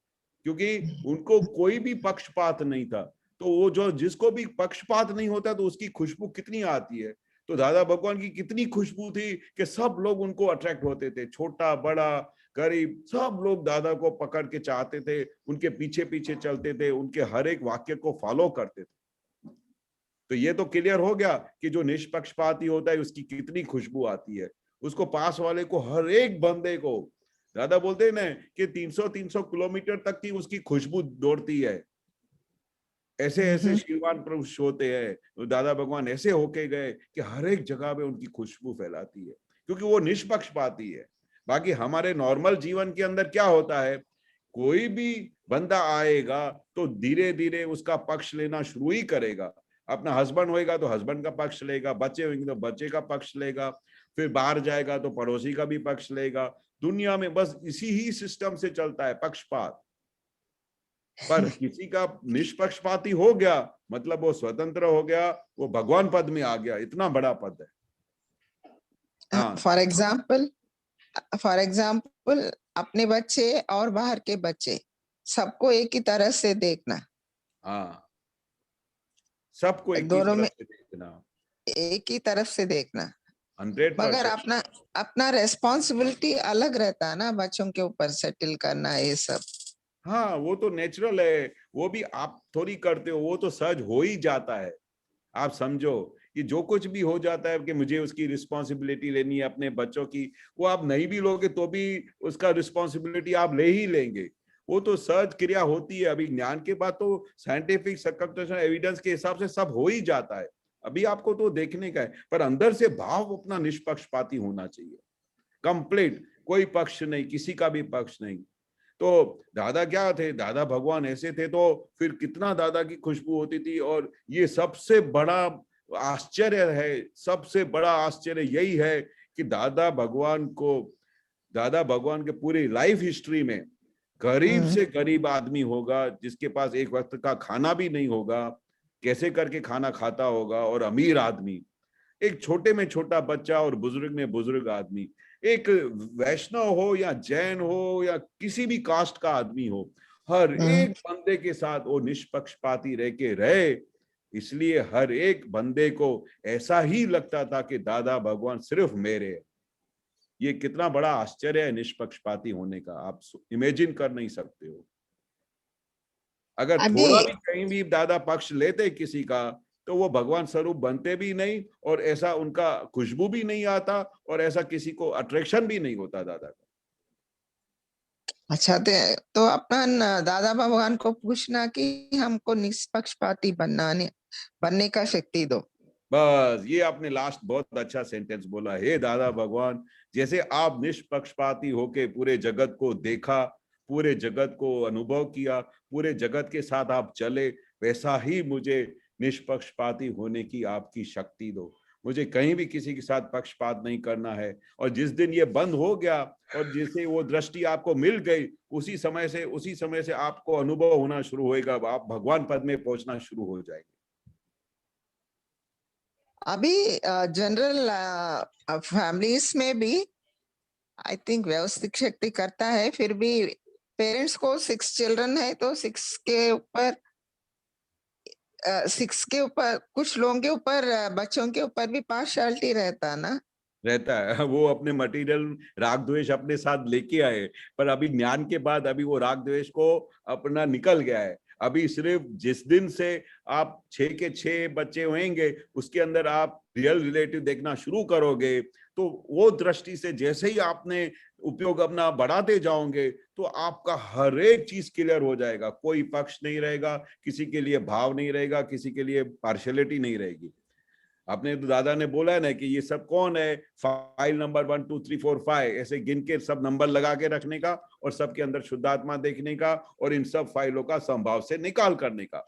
क्योंकि उनको कोई भी पक्षपात नहीं था। तो वो जो जिसको भी पक्षपात नहीं होता तो उसकी खुशबू कितनी आती है। तो दादा भगवान की कितनी खुशबू थी कि सब लोग उनको अट्रैक्ट होते थे, छोटा बड़ा गरीब सब लोग दादा को पकड़ के चाहते थे, उनके पीछे पीछे चलते थे, उनके हर एक वाक्य को फॉलो करते थे। तो ये तो क्लियर हो गया कि जो निष्पक्षपाती होता है उसकी कितनी खुशबू आती है, उसको पास वाले को हर एक बंदे को, दादा बोलते हैं ना कि 300 किलोमीटर तक की उसकी खुशबू दौड़ती है। ऐसे ऐसे शीलवान पुरुष होते हैं, तो दादा भगवान ऐसे होके गए कि हर एक जगह पे उनकी खुशबू फैलाती है, क्योंकि वो निष्पक्षपाती है। बाकी हमारे नॉर्मल जीवन के अंदर क्या होता है, कोई भी बंदा आएगा तो धीरे धीरे उसका पक्ष लेना शुरू ही करेगा। अपना हस्बैंड होएगा तो हस्बैंड का पक्ष लेगा, बच्चे होंगे तो बच्चे का पक्ष लेगा, फिर बाहर जाएगा तो पड़ोसी का भी पक्ष लेगा। दुनिया में बस इसी ही सिस्टम से चलता है, पक्षपात। पर किसी का निष्पक्षपाती हो गया मतलब वो स्वतंत्र हो गया, वो भगवान पद में आ गया, इतना बड़ा पद है। हाँ फॉर एग्जाम्पल अपने बच्चे और बाहर के बच्चे सबको एक ही तरह से देखना, हाँ सबको एक ही दोनों तरफ में से देखना, एक ही तरफ से देखना, मगर 100%। अपना अपना रेस्पॉन्सिबिलिटी अलग रहता है ना, बच्चों के ऊपर सेटल करना ये सब। हाँ वो तो नेचुरल है, वो भी आप थोड़ी करते हो, वो तो सहज हो ही जाता है। आप समझो कि जो कुछ भी हो जाता है कि मुझे उसकी रिस्पॉन्सिबिलिटी लेनी है अपने बच्चों की, वो आप नहीं भी लोगे तो भी उसका रिस्पॉन्सिबिलिटी आप ले ही लेंगे, वो तो सहज क्रिया होती है। अभी ज्ञान के बाद तो साइंटिफिक सर्कमस्टेंशियल एविडेंस के हिसाब से सब हो ही जाता है, अभी आपको तो देखने का है। पर अंदर से भाव अपना निष्पक्षपाती होना चाहिए, कंप्लीट, कोई पक्ष नहीं, किसी का भी पक्ष नहीं। तो दादा क्या थे, दादा भगवान ऐसे थे, तो फिर कितना दादा की खुशबू होती थी। और ये सबसे बड़ा आश्चर्य है, सबसे बड़ा आश्चर्य यही है कि दादा भगवान के पूरी लाइफ हिस्ट्री में गरीब से गरीब आदमी होगा जिसके पास एक वक्त का खाना भी नहीं होगा, कैसे करके खाना खाता होगा, और अमीर आदमी, एक छोटे में छोटा बच्चा और बुजुर्ग में बुजुर्ग आदमी, एक वैष्णव हो या जैन हो या किसी भी कास्ट का आदमी हो, हर एक बंदे के साथ वो निष्पक्षपाती रह के रहे। इसलिए हर एक बंदे को ऐसा ही लगता था कि दादा भगवान सिर्फ मेरे हैं। ये कितना बड़ा आश्चर्य है निष्पक्षपाती होने का, आप इमेजिन कर नहीं सकते हो। अगर अभी थोड़ा भी कहीं भी दादा पक्ष लेते किसी का, तो वो भगवान स्वरूप बनते भी नहीं, और ऐसा उनका खुशबू भी नहीं आता, और ऐसा किसी को अट्रैक्शन भी नहीं होता दादा का। अच्छा, तो अपन दादा भगवान को पूछना कि हमको निष्पक्षपाती बनने का शक्ति दो। बस ये आपने लास्ट बहुत अच्छा सेंटेंस बोला, हे दादा भगवान, जैसे आप निष्पक्षपाती होके पूरे जगत को देखा, पूरे जगत को अनुभव किया, पूरे जगत के साथ आप चले, वैसा ही मुझे निष्पक्षपाती होने की आपकी शक्ति दो। मुझे कहीं भी किसी के साथ पक्षपात नहीं करना है। और जिस दिन ये बंद हो गया और जैसे वो दृष्टि आपको मिल गई, उसी समय से आपको अनुभव होना शुरू होएगा, आप भगवान पद में पहुंचना शुरू हो जाएंगे। अभी जनरल फैमिलीज में भी आई थिंक व्यवस्थित शक्ति करता है, फिर भी पेरेंट्स को 6 चिल्ड्रन है तो 6 के ऊपर कुछ लोगों के ऊपर बच्चों के ऊपर भी पार्शियलिटी रहता ना, रहता है। वो अपने मटेरियल राग द्वेष अपने साथ लेके आए, पर अभी ज्ञान के बाद अभी वो राग द्वेष को अपना निकल गया है। अभी सिर्फ जिस दिन से आप 6 के 6 बच्चे होंगे, उसके अंदर आप रियल रिलेटिव देखना शुरू करोगे, तो वो दृष्टि से जैसे ही आपने उपयोग अपना बढ़ाते जाओगे, तो आपका हर एक चीज क्लियर हो जाएगा। कोई पक्ष नहीं रहेगा, किसी के लिए भाव नहीं रहेगा, किसी के लिए पार्शियलिटी नहीं रहेगी। आपने तो दादा ने बोला है ना कि ये सब कौन है, फाइल नंबर 1 2 3 4 5 ऐसे गिन के सब नंबर लगा के रखने का, और सबके अंदर शुद्धात्मा देखने का, और इन सब फाइलों का संभाव से निकाल करने का।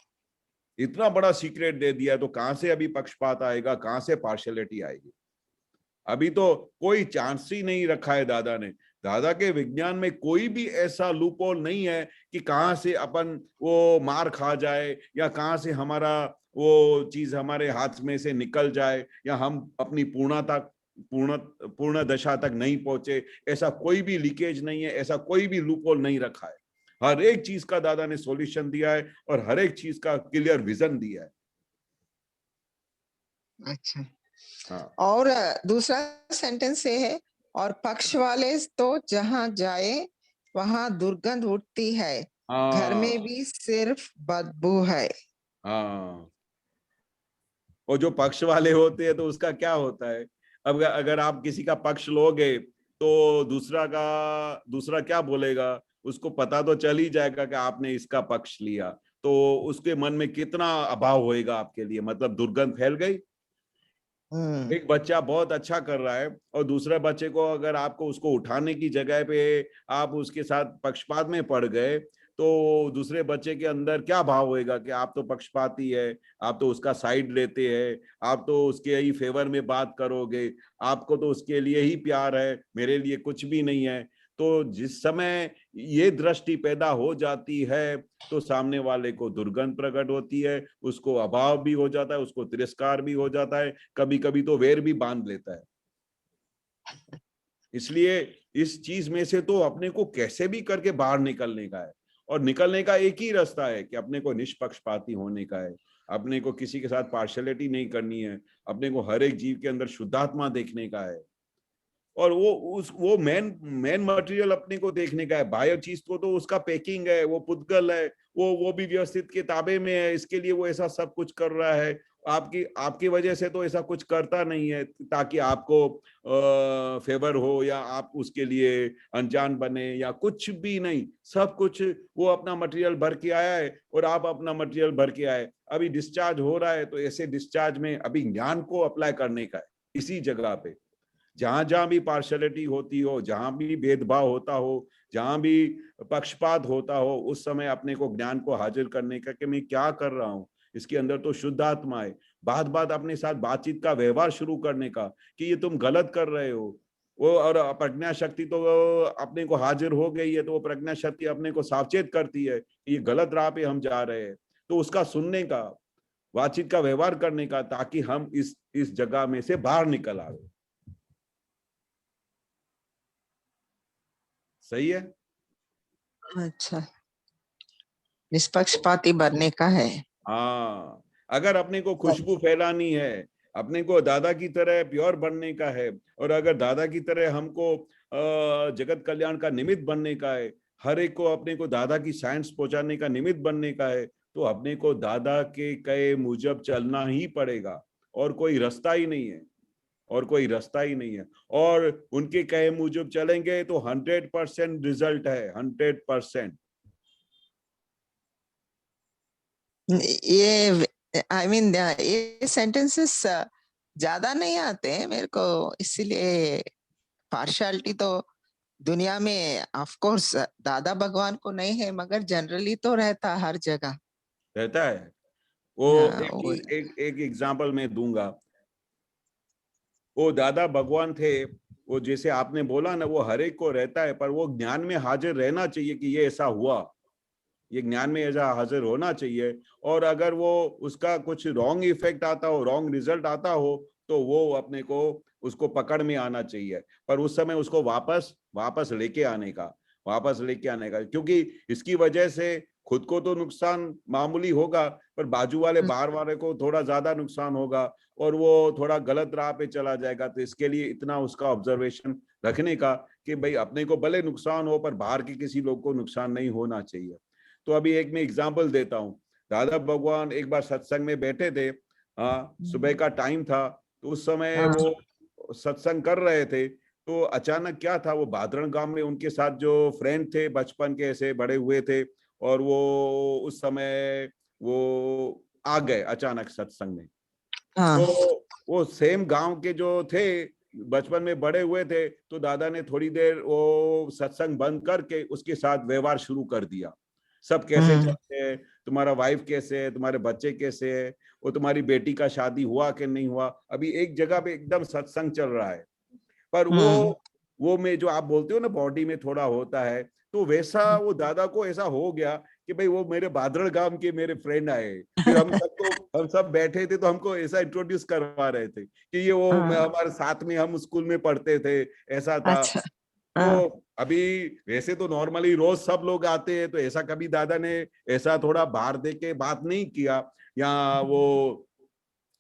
इतना बड़ा सीक्रेट दे दिया, तो कहां से अभी पक्षपात आएगा, कहां से पार्शियलिटी आएगी? अभी तो कोई चांस ही नहीं रखा है दादा ने। दादा के विज्ञान में कोई भी ऐसा लूपहोल नहीं है कि कहां से अपन वो मार खा जाए, या कहां से हमारा वो चीज हमारे हाथ में से निकल जाए, या हम अपनी पूर्ण दशा तक नहीं पहुंचे। ऐसा कोई भी लीकेज नहीं है, ऐसा कोई भी लूपहोल नहीं रखा है। हर एक चीज का दादा ने सॉल्यूशन दिया है, और हर एक चीज का क्लियर विजन दिया है। अच्छा, हाँ, और दूसरा सेंटेंस ये है, और पक्ष वाले तो जहां जाए वहां दुर्गंध उठती है, घर में हाँ, भी सिर्फ बदबू है। हाँ। और जो पक्ष वाले होते हैं तो उसका क्या होता है? अब अगर आप किसी का पक्ष लोगे, तो दूसरा क्या बोलेगा? उसको पता तो चल ही जाएगा कि आपने इसका पक्ष लिया, तो उसके मन में कितना अभाव होएगा आपके लिए, मतलब दुर्गंध फैल गई। एक बच्चा बहुत अच्छा कर रहा है, और दूसरे बच्चे को अगर आपको उसको उठाने की जगह पे आप उसके साथ पक्षपात में पड़ गए, तो दूसरे बच्चे के अंदर क्या भाव होएगा कि आप तो पक्षपाती है, आप तो उसका साइड लेते हैं, आप तो उसके ही फेवर में बात करोगे, आपको तो उसके लिए ही प्यार है, मेरे लिए कुछ भी नहीं है। तो जिस समय ये दृष्टि पैदा हो जाती है, तो सामने वाले को दुर्गंध प्रकट होती है, उसको अभाव भी हो जाता है, उसको तिरस्कार भी हो जाता है, कभी कभी तो वैर भी बांध लेता है। इसलिए इस चीज में से तो अपने को कैसे भी करके बाहर निकलने का है, और निकलने का एक ही रास्ता है कि अपने को निष्पक्षपाती होने का है। अपने को किसी के साथ पार्शियलिटी नहीं करनी है, अपने को हर एक जीव के अंदर शुद्धात्मा देखने का है, और वो मेन मटेरियल अपने को देखने का है। बाह्य चीज तो उसका पैकिंग है, वो पुद्गल है, वो भी व्यवस्थित के ताबे में है, इसके लिए वो ऐसा सब कुछ कर रहा है। आपकी वजह से तो ऐसा कुछ करता नहीं है ताकि आपको फेवर हो, या आप उसके लिए अनजान बने, या कुछ भी नहीं। सब कुछ वो अपना मटेरियल भर के आया है, और आप अपना मटेरियल भर के आए। अभी डिस्चार्ज हो रहा है, तो ऐसे डिस्चार्ज में अभी ज्ञान को अप्लाई करने का है। इसी जगह पे जहां जहां भी पार्शियलिटी होती हो, जहां भी भेदभाव होता हो, जहां भी पक्षपात होता हो, उस समय अपने को ज्ञान को हाजिर करने का कि मैं क्या कर रहा हूँ, इसके अंदर तो शुद्ध आत्मा है। बात बात अपने साथ बातचीत का व्यवहार शुरू करने का कि ये तुम गलत कर रहे हो। वो और प्रज्ञा शक्ति तो अपने को हाजिर हो गई है, तो वो प्रज्ञा शक्ति अपने को सावचेत करती है कि ये गलत राह पे हम जा रहे हैं। तो उसका सुनने का, बातचीत का व्यवहार करने का, ताकि हम इस जगह में से बाहर निकल आए। सही है। अच्छा, निष्पक्षपाती बनने का है। हाँ, अगर अपने को खुशबू फैलानी है, अपने को दादा की तरह प्योर बनने का है, और अगर दादा की तरह हमको जगत कल्याण का निमित्त बनने का है, हर एक को अपने को दादा की साइंस पहुंचाने का निमित्त बनने का है, तो अपने को दादा के कहे मुजब चलना ही पड़ेगा, और कोई रास्ता ही नहीं है, और कोई रास्ता ही नहीं है। और उनके कहे मुजब चलेंगे तो 100% रिजल्ट है, 100%। ये आई मीन ये सेंटेंसेस ज्यादा नहीं आते हैं मेरे को, इसीलिए पार्शियलिटी तो दुनिया में ऑफ कोर्स दादा भगवान को नहीं है, मगर जनरली तो रहता हर जगह रहता है। वो हाँ, एक एग्जांपल मैं दूंगा। वो दादा भगवान थे, वो जैसे आपने बोला ना, वो हर एक को रहता है, पर वो ज्ञान में हाजिर रहना चाहिए कि ये ऐसा हुआ, ये ज्ञान में ऐसा हाजिर होना चाहिए। और अगर वो उसका कुछ रॉन्ग इफेक्ट आता हो, रॉन्ग रिजल्ट आता हो, तो वो अपने को उसको पकड़ में आना चाहिए, पर उस समय उसको वापस लेके आने का, क्योंकि इसकी वजह से खुद को तो नुकसान मामूली होगा, पर बाजू वाले बाहर वाले को थोड़ा ज्यादा नुकसान होगा, और वो थोड़ा गलत राह पे चला जाएगा। तो इसके लिए इतना उसका ऑब्जर्वेशन रखने का कि भाई अपने को भले नुकसान हो, पर बाहर के किसी लोग को नुकसान नहीं होना चाहिए। तो अभी एक मैं एग्जाम्पल देता हूँ। दादा भगवान एक बार सत्संग में बैठे थे, हाँ, सुबह का टाइम था, तो उस समय वो सत्संग कर रहे थे। तो अचानक क्या था, वो भादरण गांव में उनके साथ जो फ्रेंड थे, बचपन के ऐसे बड़े हुए थे, और वो उस समय वो आ गए अचानक सत्संग में। हाँ, तो वो सेम गांव के जो थे, बचपन में बड़े हुए थे, तो दादा ने थोड़ी देर वो सत्संग बंद करके उसके साथ व्यवहार शुरू कर दिया। सब कैसे चलते हैं, तुम्हारा वाइफ कैसे है, तुम्हारे बच्चे कैसे है, वो तुम्हारी बेटी का शादी हुआ कि नहीं हुआ। अभी एक जगह पे एकदम सत्संग चल रहा है, पर वो में जो आप बोलते हो ना, बॉडी में थोड़ा होता है, तो वैसा वो दादा को ऐसा हो गया कि भाई वो मेरे भादरण गांव के मेरे फ्रेंड आए, फिर हम सब बैठे थे, तो हमको ऐसा इंट्रोड्यूस करवा रहे थे कि ये वो हमारे साथ में हम स्कूल में पढ़ते थे, ऐसा था। अच्छा, तो अभी वैसे तो नॉर्मली रोज सब लोग आते हैं, तो ऐसा कभी दादा ने ऐसा थोड़ा बाहर दे के बात नहीं किया, या वो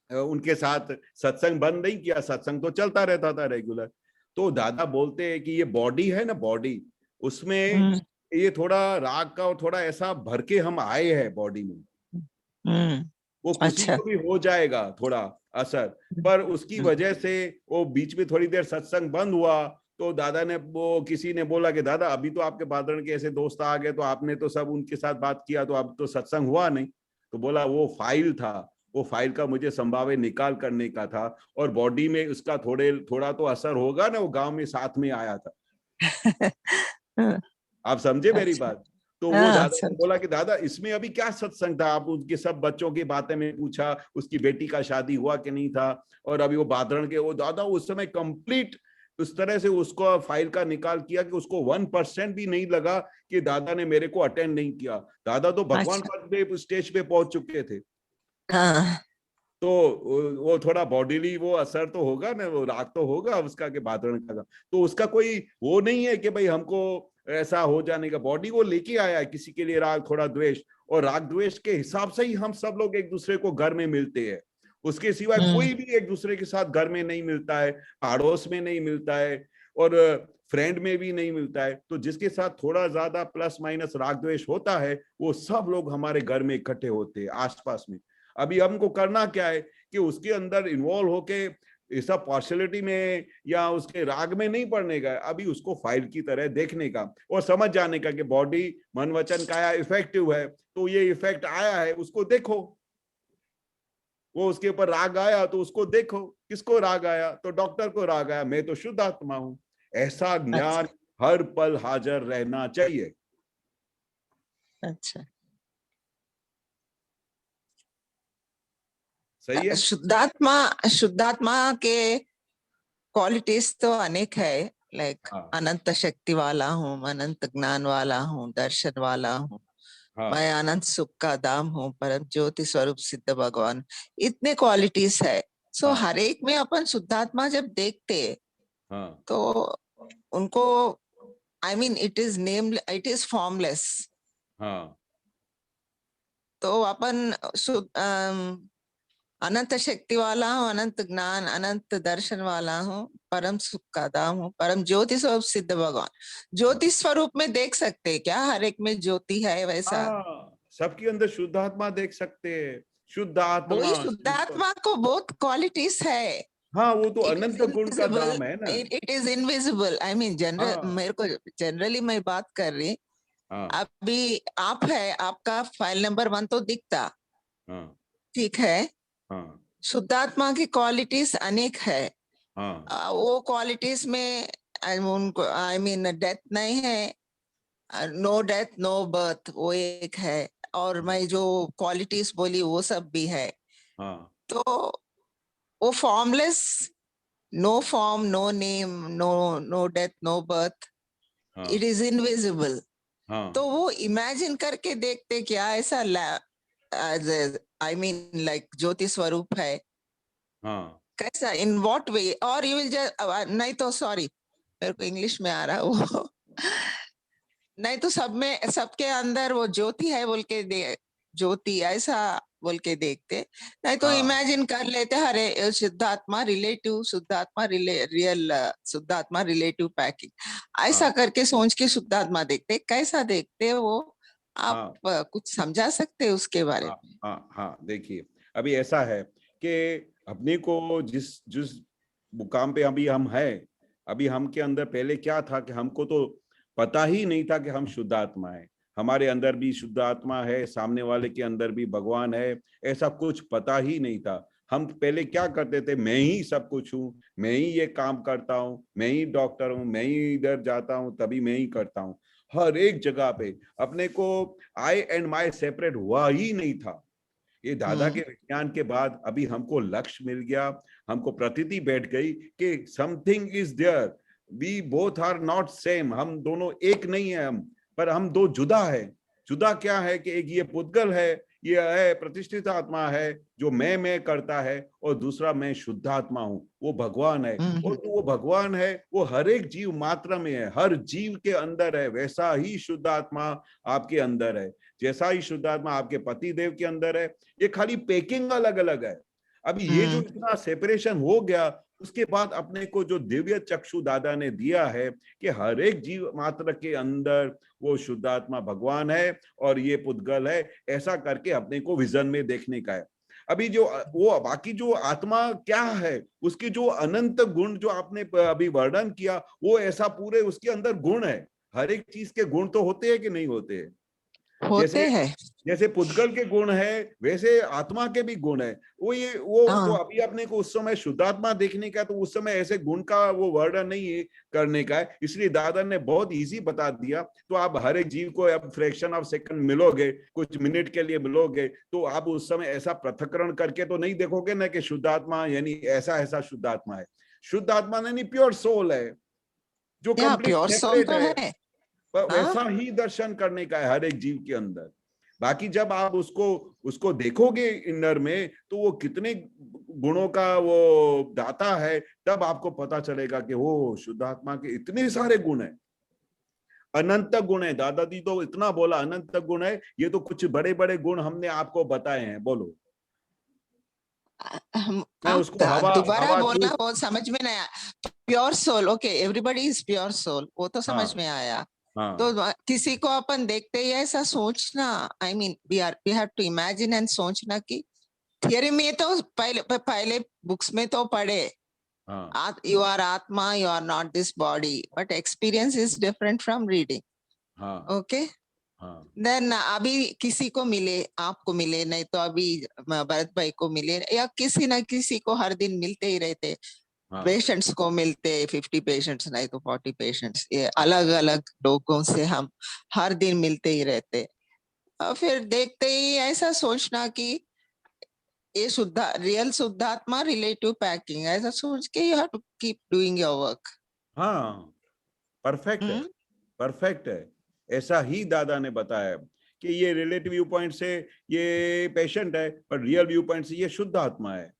उनके साथ सत्संग बंद नहीं किया, सत्संग तो चलता रहता था रेगुलर। तो दादा बोलते हैं कि ये बॉडी है ना, बॉडी, उसमें ये थोड़ा राग का और थोड़ा ऐसा भर के हम आए हैं बॉडी में, वो किसी अच्छा, को भी हो जाएगा थोड़ा असर, पर उसकी वजह से वो बीच में थोड़ी देर सत्संग बंद हुआ। तो दादा ने, वो किसी ने बोला कि दादा अभी तो आपके भादरण के ऐसे दोस्त आ गए, तो आपने तो सब उनके साथ बात किया, तो अब तो सत्संग हुआ नहीं। तो बोला वो फाइल था, वो फाइल का मुझे संभावे निकाल करने का था, और बॉडी में उसका थोड़ा तो असर होगा ना, वो गांव में साथ में आया था। आप समझे मेरी अच्छा, बात? तो वो हाँ, दादा ने बोला कि दादा इसमें अभी क्या सत्संग था, आप उनके सब बच्चों की बातें में पूछा, उसकी बेटी का शादी हुआ कि नहीं था, और अभी वो भादरण के, वो दादा उस समय कंप्लीट उस तरह से उसको फाइल का निकाल किया कि उसको 1% भी नहीं लगा कि दादा ने मेरे को अटेंड नहीं किया। दादा तो भगवान अच्छा, पद पे स्टेज पे पहुंच चुके थे। हाँ, तो वो थोड़ा बॉडीली वो असर तो होगा ना, वो राग तो होगा उसका कि भादरण का। तो उसका कोई वो नहीं है कि भाई हमको ऐसा हो जाने का, बॉडी वो लेके आया है किसी के लिए राग थोड़ा द्वेष, और राग द्वेष के हिसाब से ही हम सब लोग एक दूसरे को घर में मिलते हैं। उसके सिवाय कोई भी एक दूसरे के साथ घर में नहीं मिलता है, पड़ोस में नहीं मिलता है, और फ्रेंड में भी नहीं मिलता है। तो जिसके साथ थोड़ा ज्यादा प्लस माइनस राग द्वेष होता है, वो सब लोग हमारे घर में इकट्ठे होते हैं आसपास में। अभी हमको करना क्या है कि उसके अंदर इन्वॉल्व होके ऐसा पार्शियलिटी में या उसके राग में नहीं पड़ने का, अभी उसको फाइल की तरह देखने का और समझ जाने का कि बॉडी मन वचन काया इफेक्टिव है, तो ये इफेक्ट आया है, उसको देखो। वो उसके ऊपर राग आया तो उसको देखो, किसको राग आया, तो डॉक्टर को राग आया, मैं तो शुद्ध आत्मा हूं। ऐसा ज्ञान हर पल हाजिर रहना चाहिए। अच्छा। सही है। शुद्धात्मा के क्वालिटीज तो अनेक है, लाइक हाँ अनंत शक्ति वाला हूँ, अनंत ज्ञान वाला हूँ, दर्शन वाला हूँ, हाँ मैं अनंत सुख का धाम हूँ, परम ज्योति स्वरूप सिद्ध भगवान, इतने क्वालिटीज है। सो हाँ हर एक में अपन शुद्धात्मा जब देखते हाँ तो उनको I mean it is formless. हाँ तो अपन अनंत शक्ति वाला हूँ, अनंत ज्ञान, अनंत दर्शन वाला हूँ, परम सुख का धाम हूँ, परम ज्योति स्वरूप सिद्ध भगवान। ज्योति स्वरूप में देख सकते हैं क्या? हर एक में ज्योति है वैसा। हाँ, सबके अंदर शुद्धात्मा देख सकते हैं, शुद्ध आत्मा। वही शुद्धात्मा को बहुत क्वालिटीज है। हाँ, वो तो It is अनंत गुण का invisible. धाम है ना। It is invisible. I mean, general हाँ। मेरे को जनरली मैं बात कर रही। हाँ, अभी आप है, आपका फाइल नंबर 1 तो दिखता, हाँ, ठीक है। हाँ, शुद्धात्मा की क्वालिटीज अनेक है। हाँ, वो क्वालिटीज में उनको आई मीन डेथ नहीं है, नो डेथ नो बर्थ, वो एक है। और मैं जो क्वालिटीज बोली वो सब भी है। हाँ, तो वो formless, no form, no name, no death no birth, हाँ, इट इज इनविजिबल। हाँ, तो वो इमेजिन करके देखते क्या ऐसा आई मीन लाइक ज्योति स्वरूप है हाँ, कैसा, इन व्हाट वे, और यू विल नहीं तो सॉरी मेरे को इंग्लिश में आ रहा वो नहीं तो सब में, सबके अंदर वो ज्योति है बोल के ज्योति ऐसा बोल के देखते, नहीं तो हाँ। इमेजिन कर लेते हरे शुद्धात्मा रिलेटिव, शुद्धात्मा रियल शुद्धात्मा रिलेटिव पैकिंग, ऐसा हाँ। करके सोच के शुद्धात्मा देखते। कैसा देखते वो आप हाँ। कुछ समझा सकते हैं उसके बारे हाँ, में? हाँ, हाँ, देखिए, अभी ऐसा है कि अपने को जिस जिस मुकाम पे अभी हम हैं, अभी हम के अंदर पहले क्या था कि हमको तो पता ही नहीं था कि हम शुद्ध आत्मा है, हमारे अंदर भी शुद्ध आत्मा है, सामने वाले के अंदर भी भगवान है, ऐसा कुछ पता ही नहीं था। हम पहले क्या करते थे, मैं ही सब कुछ हूँ, मैं ही ये काम करता हूँ, मैं ही डॉक्टर हूँ, मैं ही इधर जाता हूँ, तभी मैं ही करता हूँ। हर एक जगह पे अपने को आई एंड माई सेपरेट हुआ ही नहीं था। ये दादा के विज्ञान के बाद अभी हमको लक्ष्य मिल गया, हमको प्रतीति बैठ गई कि something is there, we both are not same, हम दोनों एक नहीं है, हम पर हम दो जुदा है। जुदा क्या है कि एक ये पुद्गल है, ये है प्रतिष्ठित आत्मा है जो मैं करता है, और दूसरा मैं शुद्ध आत्मा हूँ, वो भगवान है। और जो वो भगवान है वो हर एक जीव मात्र में है, हर जीव के अंदर है, वैसा ही शुद्ध आत्मा आपके अंदर है, जैसा ही शुद्ध आत्मा आपके पति देव के अंदर है। ये खाली पैकिंग अलग अलग है। अभी ये जो इतना सेपरेशन हो गया, उसके बाद अपने को जो दिव्य चक्षु दादा ने दिया है कि हर एक जीव मात्र के अंदर वो शुद्धात्मा भगवान है और ये पुद्गल है, ऐसा करके अपने को विजन में देखने का है। अभी जो वो बाकी जो आत्मा क्या है, उसके जो अनंत गुण जो आपने अभी वर्णन किया, वो ऐसा पूरे उसके अंदर गुण है। हर एक चीज के गुण तो होते हैं कि नहीं होते हैं? होते हैं। जैसे पुद्गल के गुण है, वैसे आत्मा के भी गुण है। वो तो अभी अपने को उस समय शुद्धात्मा देखने का, तो उस समय ऐसे गुण का वो वर्णन नहीं करने का है, इसलिए दादा ने बहुत इजी बता दिया। तो आप हर एक जीव को अब फ्रैक्शन ऑफ सेकंड मिलोगे, कुछ मिनट के लिए मिलोगे, तो आप उस समय ऐसा पृथक्करण करके तो नहीं देखोगे ना कि शुद्धात्मा यानी ऐसा ऐसा शुद्धात्मा है। शुद्धात्मा यानी प्योर सोल है, जो कंप्लीट प्योर सोल सेपरेट तो है, है। पर वैसा ही दर्शन करने का है हर एक जीव के अंदर। बाकी जब आप उसको देखोगे इनर में, तो वो कितने गुणों का वो दाता है, तब आपको पता चलेगा कि वो शुद्धात्मा के इतने सारे गुण है, अनंत गुण है। दादाजी तो इतना बोला अनंत गुण है, ये तो कुछ बड़े बड़े गुण हमने आपको बताए हैं। बोलो, मैं उसको हवा दोबारा हवा बोलना, क्यों? वो समझ में नहीं आया। Pure soul, okay, everybody is pure soul, वो तो समझ हाँ, में आया। हाँ, तो किसी को अपन देखते ही ऐसा सोचना, I mean we have to imagine and सोचना कि थियरी में तो पहले बुक्स में तो पढ़े, हाँ, यू आर आत्मा, you are not this body, but experience is different from reading. हाँ, ओके, हाँ, देन अभी किसी को मिले, आपको मिले, नहीं तो अभी भरत भाई को मिले, या किसी ना किसी को हर दिन मिलते ही रहते, हाँ, पेशेंट्स को मिलते, 50 पेशेंट्स नहीं तो 40 पेशेंट्स, ये अलग अलग लोगों से हम हर दिन मिलते ही रहते। और फिर देखते ही ऐसा सोचना कि ये रियल शुद्धात्मा रिलेटिव पैकिंग, ऐसा सोच के you have to keep doing your work. हाँ, परफेक्ट है, परफेक्ट है। ऐसा ही दादा ने बताया कि ये रिलेटिव व्यू पॉइंट से ये पेशेंट है, पर रियल व्यू पॉइंट से ये शुद्ध आत्मा है,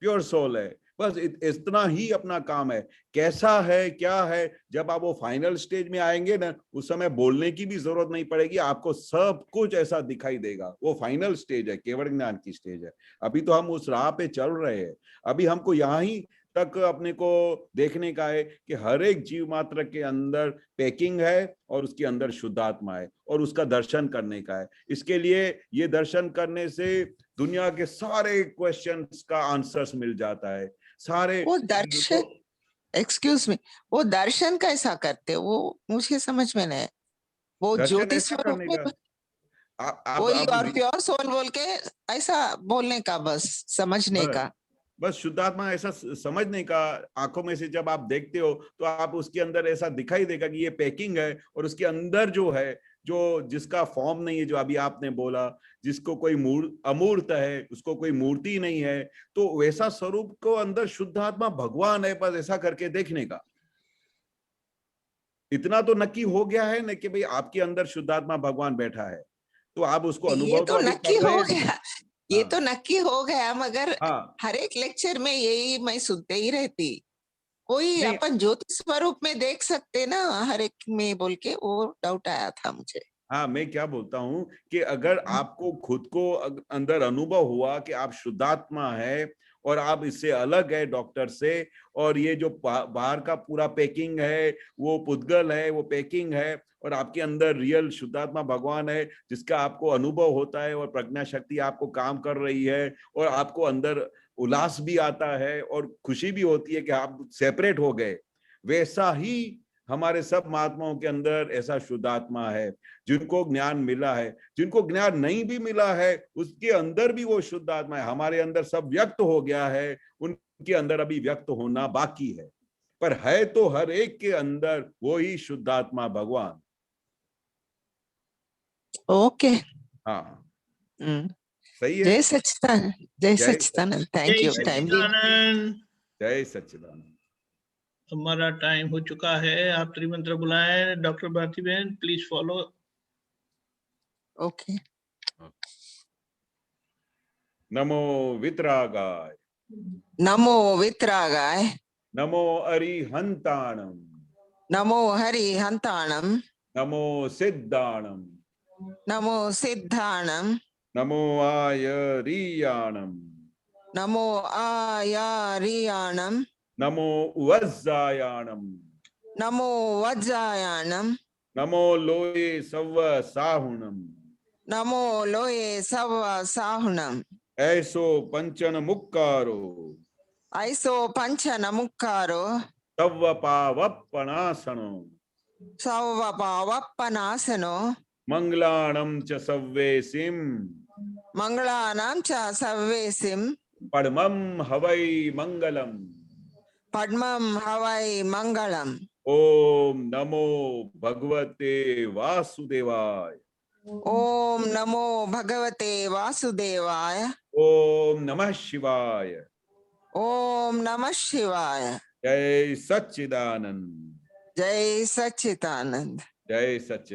प्योर सोल है। बस इतना ही अपना काम है। कैसा है क्या है, जब आप वो फाइनल स्टेज में आएंगे ना, उस समय बोलने की भी जरूरत नहीं पड़ेगी, आपको सब कुछ ऐसा दिखाई देगा। वो फाइनल स्टेज है, केवल ज्ञान की स्टेज है। अभी तो हम उस राह पे चल रहे हैं। अभी हमको यहाँ ही तक अपने को देखने का है कि हर एक जीव मात्र के अंदर पैकिंग है और उसके अंदर शुद्धात्मा है, और उसका दर्शन करने का है। इसके लिए ये दर्शन करने से दुनिया के सारे क्वेश्चंस का आंसर्स मिल जाता है। सारे वो दर्शन, एक्सक्यूज मी, वो दर्शन कैसा करते, वो मुझे समझ में नहीं। वो दर्शन ज्योति ऐसा स्वरूप करने में का, आप वही और आप प्योर सोल बोल के ऐसा बोलने का, बस समझने का। बस शुद्धात्मा ऐसा समझने का। आंखों में से जब आप देखते हो तो आप उसके अंदर ऐसा दिखाई देगा कि ये पैकिंग है, और उसके अंदर जो है, जो जिसका फॉर्म नहीं है, जो अभी आपने बोला, जिसको कोई अमूर्त है, उसको कोई मूर्ति नहीं है, तो वैसा स्वरूप को अंदर शुद्धात्मा भगवान है। बस ऐसा करके देखने का। इतना तो नक्की हो गया है ना कि भाई आपके अंदर शुद्धात्मा भगवान बैठा है, तो आप उसको ये अनुभव तो अभी नक्की कर रहे हो हैं। गया, ये हाँ। तो नक्की हो गया, मगर हाँ हर एक लेक्चर में यही मैं सुनते ही रहती। कोई नहीं, अपन ज्योति स्वरूप में देख सकते ना हर एक में बोल के, वो डाउट आया था मुझे। हाँ, मैं क्या बोलता हूँ कि अगर आपको खुद को अंदर अनुभव हुआ कि आप शुद्धात्मा है और आप इससे अलग है डॉक्टर से, और ये जो बाहर का पूरा पैकिंग है वो पुद्गल है, वो पैकिंग है, और आपके अंदर रियल शुद्धात्मा भगवान है जिसका आपको अनुभव होता है, और प्रज्ञा शक्ति आपको काम कर रही है, और आपको अंदर उल्लास भी आता है और खुशी भी होती है कि आप सेपरेट हो गए। वैसा ही हमारे सब महात्माओं के अंदर ऐसा शुद्धात्मा है जिनको ज्ञान मिला है। जिनको ज्ञान नहीं भी मिला है उसके अंदर भी वो शुद्ध आत्मा है। हमारे अंदर सब व्यक्त हो गया है, उनके अंदर अभी व्यक्त होना बाकी है, पर है तो हर एक के अंदर वो ही शुद्धात्मा भगवान। ओके। हाँ, हम्म। सही है। जय सच्चिदानंद, जय जय सच्चिदानंद। थैंक जय यू टाइमली। सच्चिदानंद। जय सच्चिदानंद। हमारा टाइम हो चुका है। आप त्रिमंत्र बुलाएं। डॉक्टर भारती बहन प्लीज फॉलो। ओके। नमो वितरागाय, नमो वितरागाय, नमो अरिहंताणम, नमो हरिहंताणम, नमो सिद्धाणम, नमो सिद्धाणम, नमो आयरियाणम, नमो आयारियाणम, नमो वज्जायाणम, नमो वज्रायाणम, नमो लोये सव्व साहुणम, नमो लोये सव साहुणम, ऐसो पंचन मुक्कारो, ऐसो पंच नमुक्कारो, तव्व पावप्पणासनो, सव पावप्पनासनो, मंगलाणं च सव्वेसिम, मंगलानां च सर्वेसिम, पद्मं हवै मंगलम। पद्मं हवै मंगलम। ओम नमो भगवते वासुदेवाय। ओम नमो भगवते वासुदेवाय। ओम नमः शिवाय। ओम नमः शिवाय। जय सच्चिदानंद। जय सच्चिदानंद। जय सच्चिदानंद।